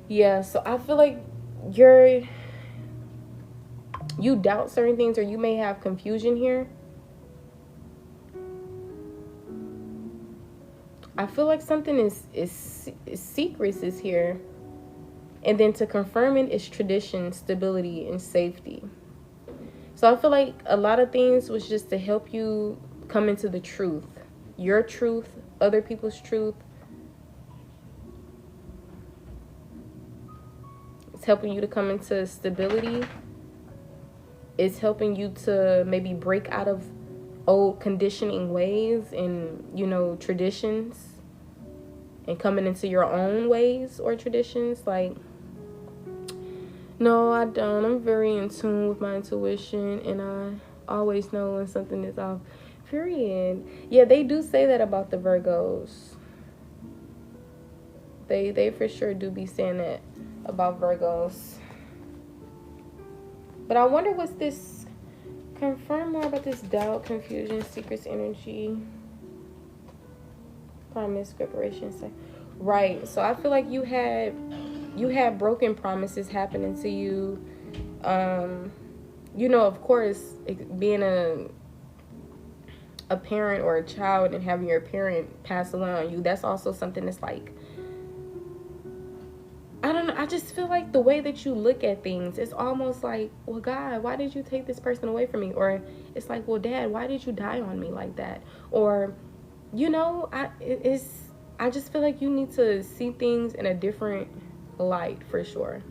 Yeah, so I feel like you doubt certain things, or you may have confusion here. I feel like something is secrets is here. And then to confirm it is tradition, stability, and safety. So I feel like a lot of things was just to help you come into the truth. Your truth, other people's truth. It's helping you to come into stability. It's helping you to maybe break out of old conditioning ways and, traditions, and coming into your own ways or traditions. Like, no, I don't. I'm very in tune with my intuition, and I always know when something is off. Period. Yeah, they do say that about the Virgos. They for sure do be saying that about Virgos. But I wonder what's this. Confirm more about this doubt, confusion, secrets, energy, promise, preparation. Right. So I feel like you had broken promises happening to you. Of course, being a parent or a child and having your parent pass away on you, that's also something that's like, I don't know, I just feel like the way that you look at things, it's almost like, well, God, why did you take this person away from me? Or it's like, well, Dad, why did you die on me like that? Or, I just feel like you need to see things in a different light for sure.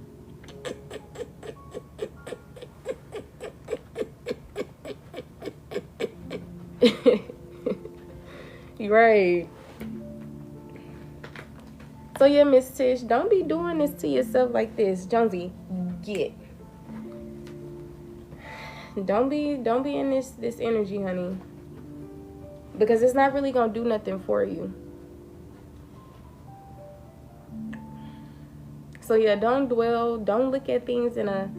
Right. So yeah, Miss Tish, don't be doing this to yourself like this. Jonesy, get. Don't be in this energy, honey. Because it's not really gonna do nothing for you. So yeah, don't dwell, don't look at things in a,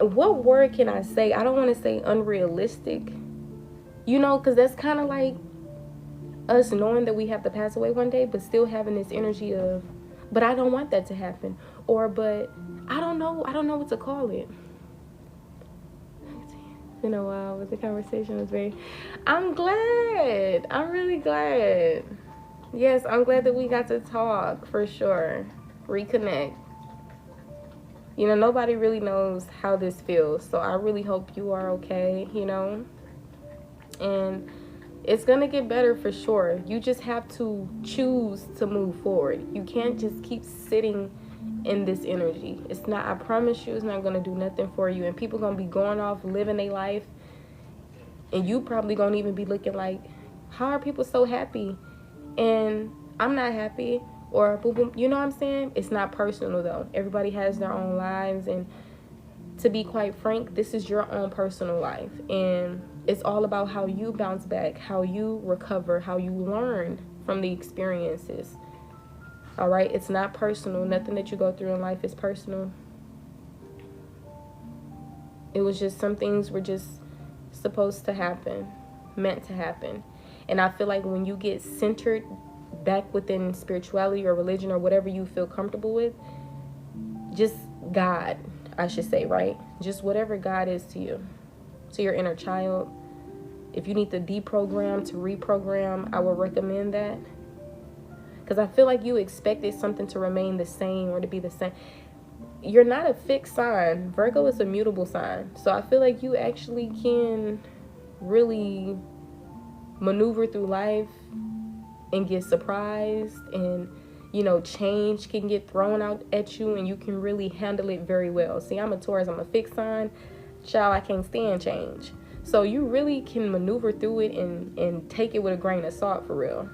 what word can I say? I don't want to say unrealistic. Because that's kind of like us knowing that we have to pass away one day, but still having this energy of, but I don't want that to happen. Or, but I don't know what to call it. It's been a while, but the conversation was I'm glad. I'm really glad. Yes, I'm glad that we got to talk for sure. Reconnect. Nobody really knows how this feels. So I really hope you are okay, And it's going to get better for sure. You just have to choose to move forward. You can't just keep sitting in this energy. It's not, I promise you, it's not going to do nothing for you. And people going to be going off, living their life. And you probably going to even be looking like, how are people so happy? And I'm not happy. Or boom, boom. You know what I'm saying? It's not personal, though. Everybody has their own lives. And to be quite frank, this is your own personal life. And it's all about how you bounce back, how you recover, how you learn from the experiences. All right? It's not personal. Nothing that you go through in life is personal. It was just some things were just supposed to happen, meant to happen. And I feel like when you get centered back within spirituality or religion or whatever you feel comfortable with, just God, I should say, right? Just whatever God is to you, to your inner child. If you need to deprogram, to reprogram, I would recommend that. Because I feel like you expected something to remain the same or to be the same. You're not a fixed sign. Virgo is a mutable sign. So I feel like you actually can really maneuver through life and get surprised, and change can get thrown out at you and you can really handle it very well. See, I'm a Taurus, I'm a fixed sign. Child, I can't stand change. So you really can maneuver through it and take it with a grain of salt for real.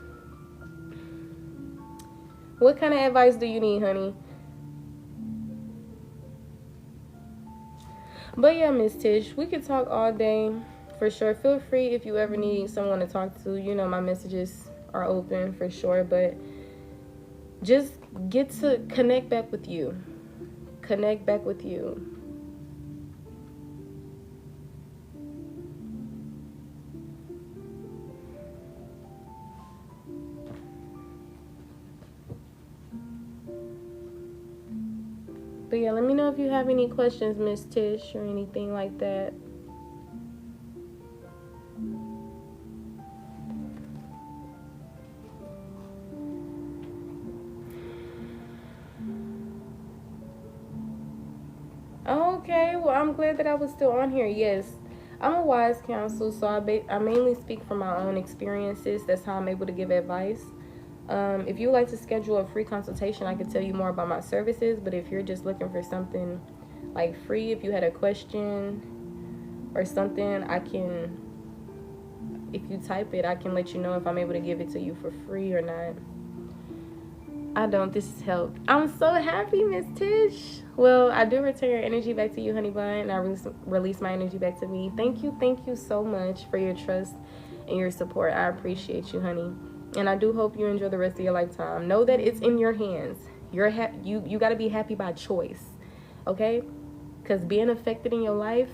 What kind of advice do you need, honey? But yeah, Miss Tish, we could talk all day for sure. Feel free if you ever need someone to talk to. My messages are open for sure, but just get to connect back with you. Connect back with you. But yeah, let me know if you have any questions, Miss Tish, or anything like that. Okay, well, I'm glad that I was still on here. Yes, I'm a wise counsel, so I mainly speak from my own experiences. That's how I'm able to give advice. If you would like to schedule a free consultation, I could tell you more about my services. But if you're just looking for something like free, if you had a question or something, if you type it, I can let you know if I'm able to give it to you for free or not. I don't. This has helped. I'm so happy, Miss Tish. Well, I do return your energy back to you, honey bun, and I release my energy back to me. Thank you so much for your trust and your support. I appreciate you, honey. And I do hope you enjoy the rest of your lifetime. Know that it's in your hands. You got to be happy by choice, okay? Because being affected in your life,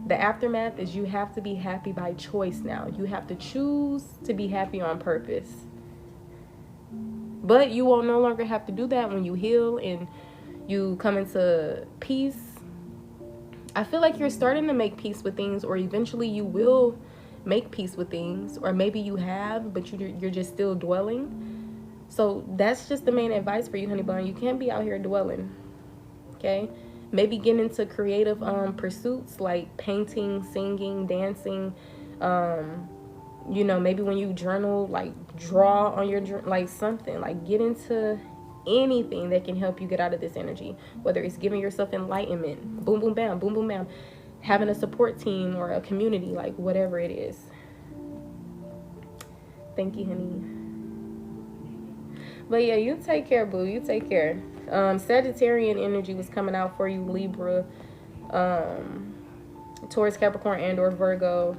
the aftermath is you have to be happy by choice now. You have to choose to be happy on purpose. But you will no longer have to do that when you heal and you come into peace. I feel like you're starting to make peace with things, or eventually you will make peace with things, or maybe you have, but you're just still dwelling. So that's just the main advice for you, honey bun. You can't be out here dwelling, okay? Maybe get into creative pursuits like painting, singing, dancing. Maybe when you journal, like draw on your like something, like get into anything that can help you get out of this energy, whether it's giving yourself enlightenment, boom boom bam, boom boom bam, having a support team or a community, like whatever it is. Thank you, honey. But yeah, you take care, boo. You take care. Sagittarian energy was coming out for you, Libra, Taurus, Capricorn, and or Virgo.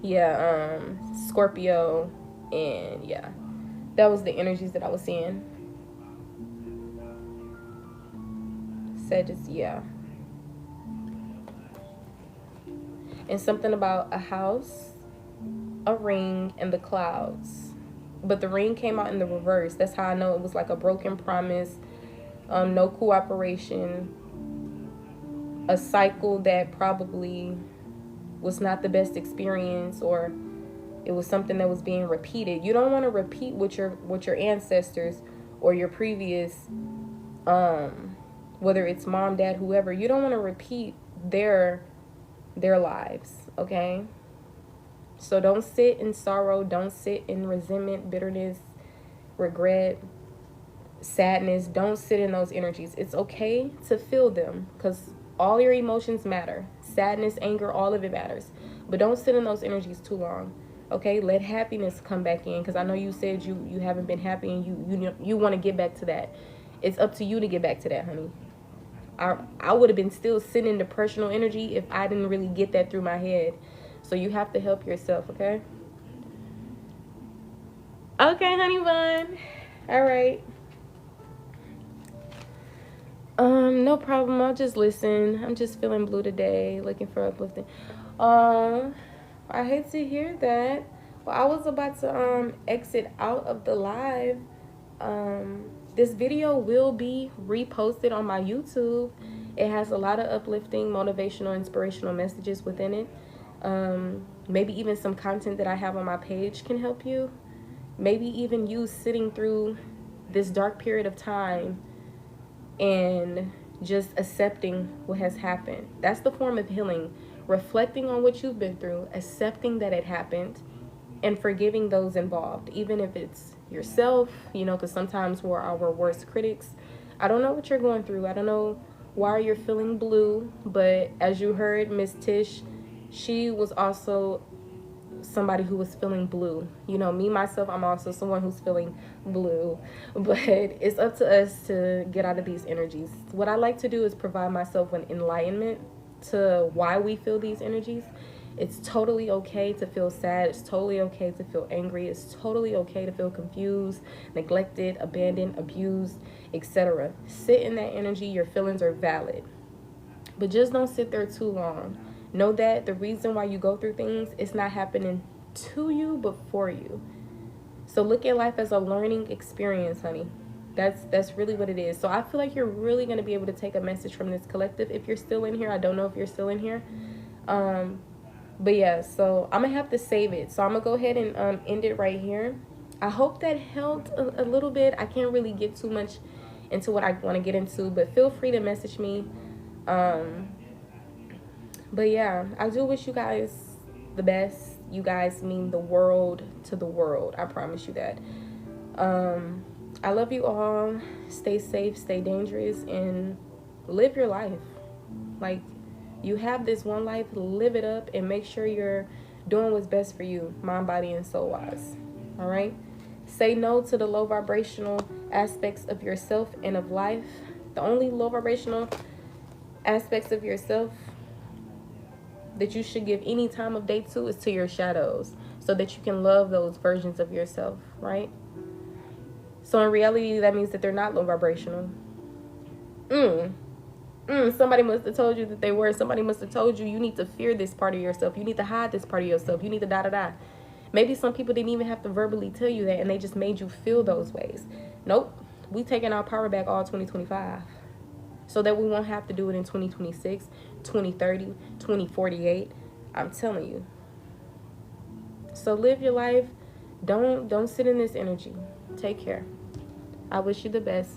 Yeah, Scorpio, and yeah, that was the energies that I was seeing. Sagittarius, yeah. And something about a house, a ring, and the clouds. But the ring came out in the reverse. That's how I know it was like a broken promise, no cooperation, a cycle that probably was not the best experience, or it was something that was being repeated. You don't want to repeat what your ancestors or your previous, whether it's mom, dad, whoever, you don't want to repeat their lives, okay? So don't sit in sorrow, don't sit in resentment, bitterness, regret, sadness. Don't sit in those energies. It's okay to feel them, because all your emotions matter. Sadness, anger, all of it matters. But don't sit in those energies too long. Okay? Let happiness come back in, because I know you said you haven't been happy and you want to get back to that. It's up to you to get back to that, honey. I would have been still sitting in depressional energy if I didn't really get that through my head. So you have to help yourself, okay? Okay, honey bun. All right. No problem. I'll just listen. I'm just feeling blue today, looking for uplifting. I hate to hear that. Well, I was about to exit out of the live. This video will be reposted on my YouTube. It has a lot of uplifting, motivational, inspirational messages within it. Maybe even some content that I have on my page can help you. Maybe even you sitting through this dark period of time and just accepting what has happened. That's the form of healing. Reflecting on what you've been through, accepting that it happened, and forgiving those involved, even if it's yourself, because sometimes we're our worst critics. I don't know what you're going through. I don't know why you're feeling blue, but as you heard, Miss Tish, she was also somebody who was feeling blue. Me, myself, I'm also someone who's feeling blue. But it's up to us to get out of these energies. What I like to do is provide myself with enlightenment to why we feel these energies. It's totally okay to feel sad. It's totally okay to feel angry. It's totally okay to feel confused, neglected, abandoned, abused, etc. Sit in that energy. Your feelings are valid. But just don't sit there too long. Know that the reason why you go through things, it's not happening to you, but for you. So look at life as a learning experience, honey. That's really what it is. So I feel like you're really going to be able to take a message from this collective if you're still in here. I don't know if you're still in here. But yeah, so I'm going to have to save it. So I'm going to go ahead and end it right here. I hope that helped a little bit. I can't really get too much into what I want to get into, but feel free to message me. But yeah, I do wish you guys the best. You guys mean the world to the world. I promise you that. I love you all. Stay safe, stay dangerous, and live your life. Like, you have this one life, live it up, and make sure you're doing what's best for you, mind, body, and soul wise. All right? Say no to the low vibrational aspects of yourself and of life. The only low vibrational aspects of yourself that you should give any time of day to is to your shadows, so that you can love those versions of yourself, right? So in reality, that means that they're not low vibrational. Somebody must have told you that they were. Somebody must have told you you need to fear this part of yourself. You need to hide this part of yourself. You need to da-da-da. Maybe some people didn't even have to verbally tell you that, and they just made you feel those ways. Nope. We taking our power back all 2025. So that we won't have to do it in 2026, 2030, 2048. I'm telling you. So live your life. Don't sit in this energy. Take care. I wish you the best.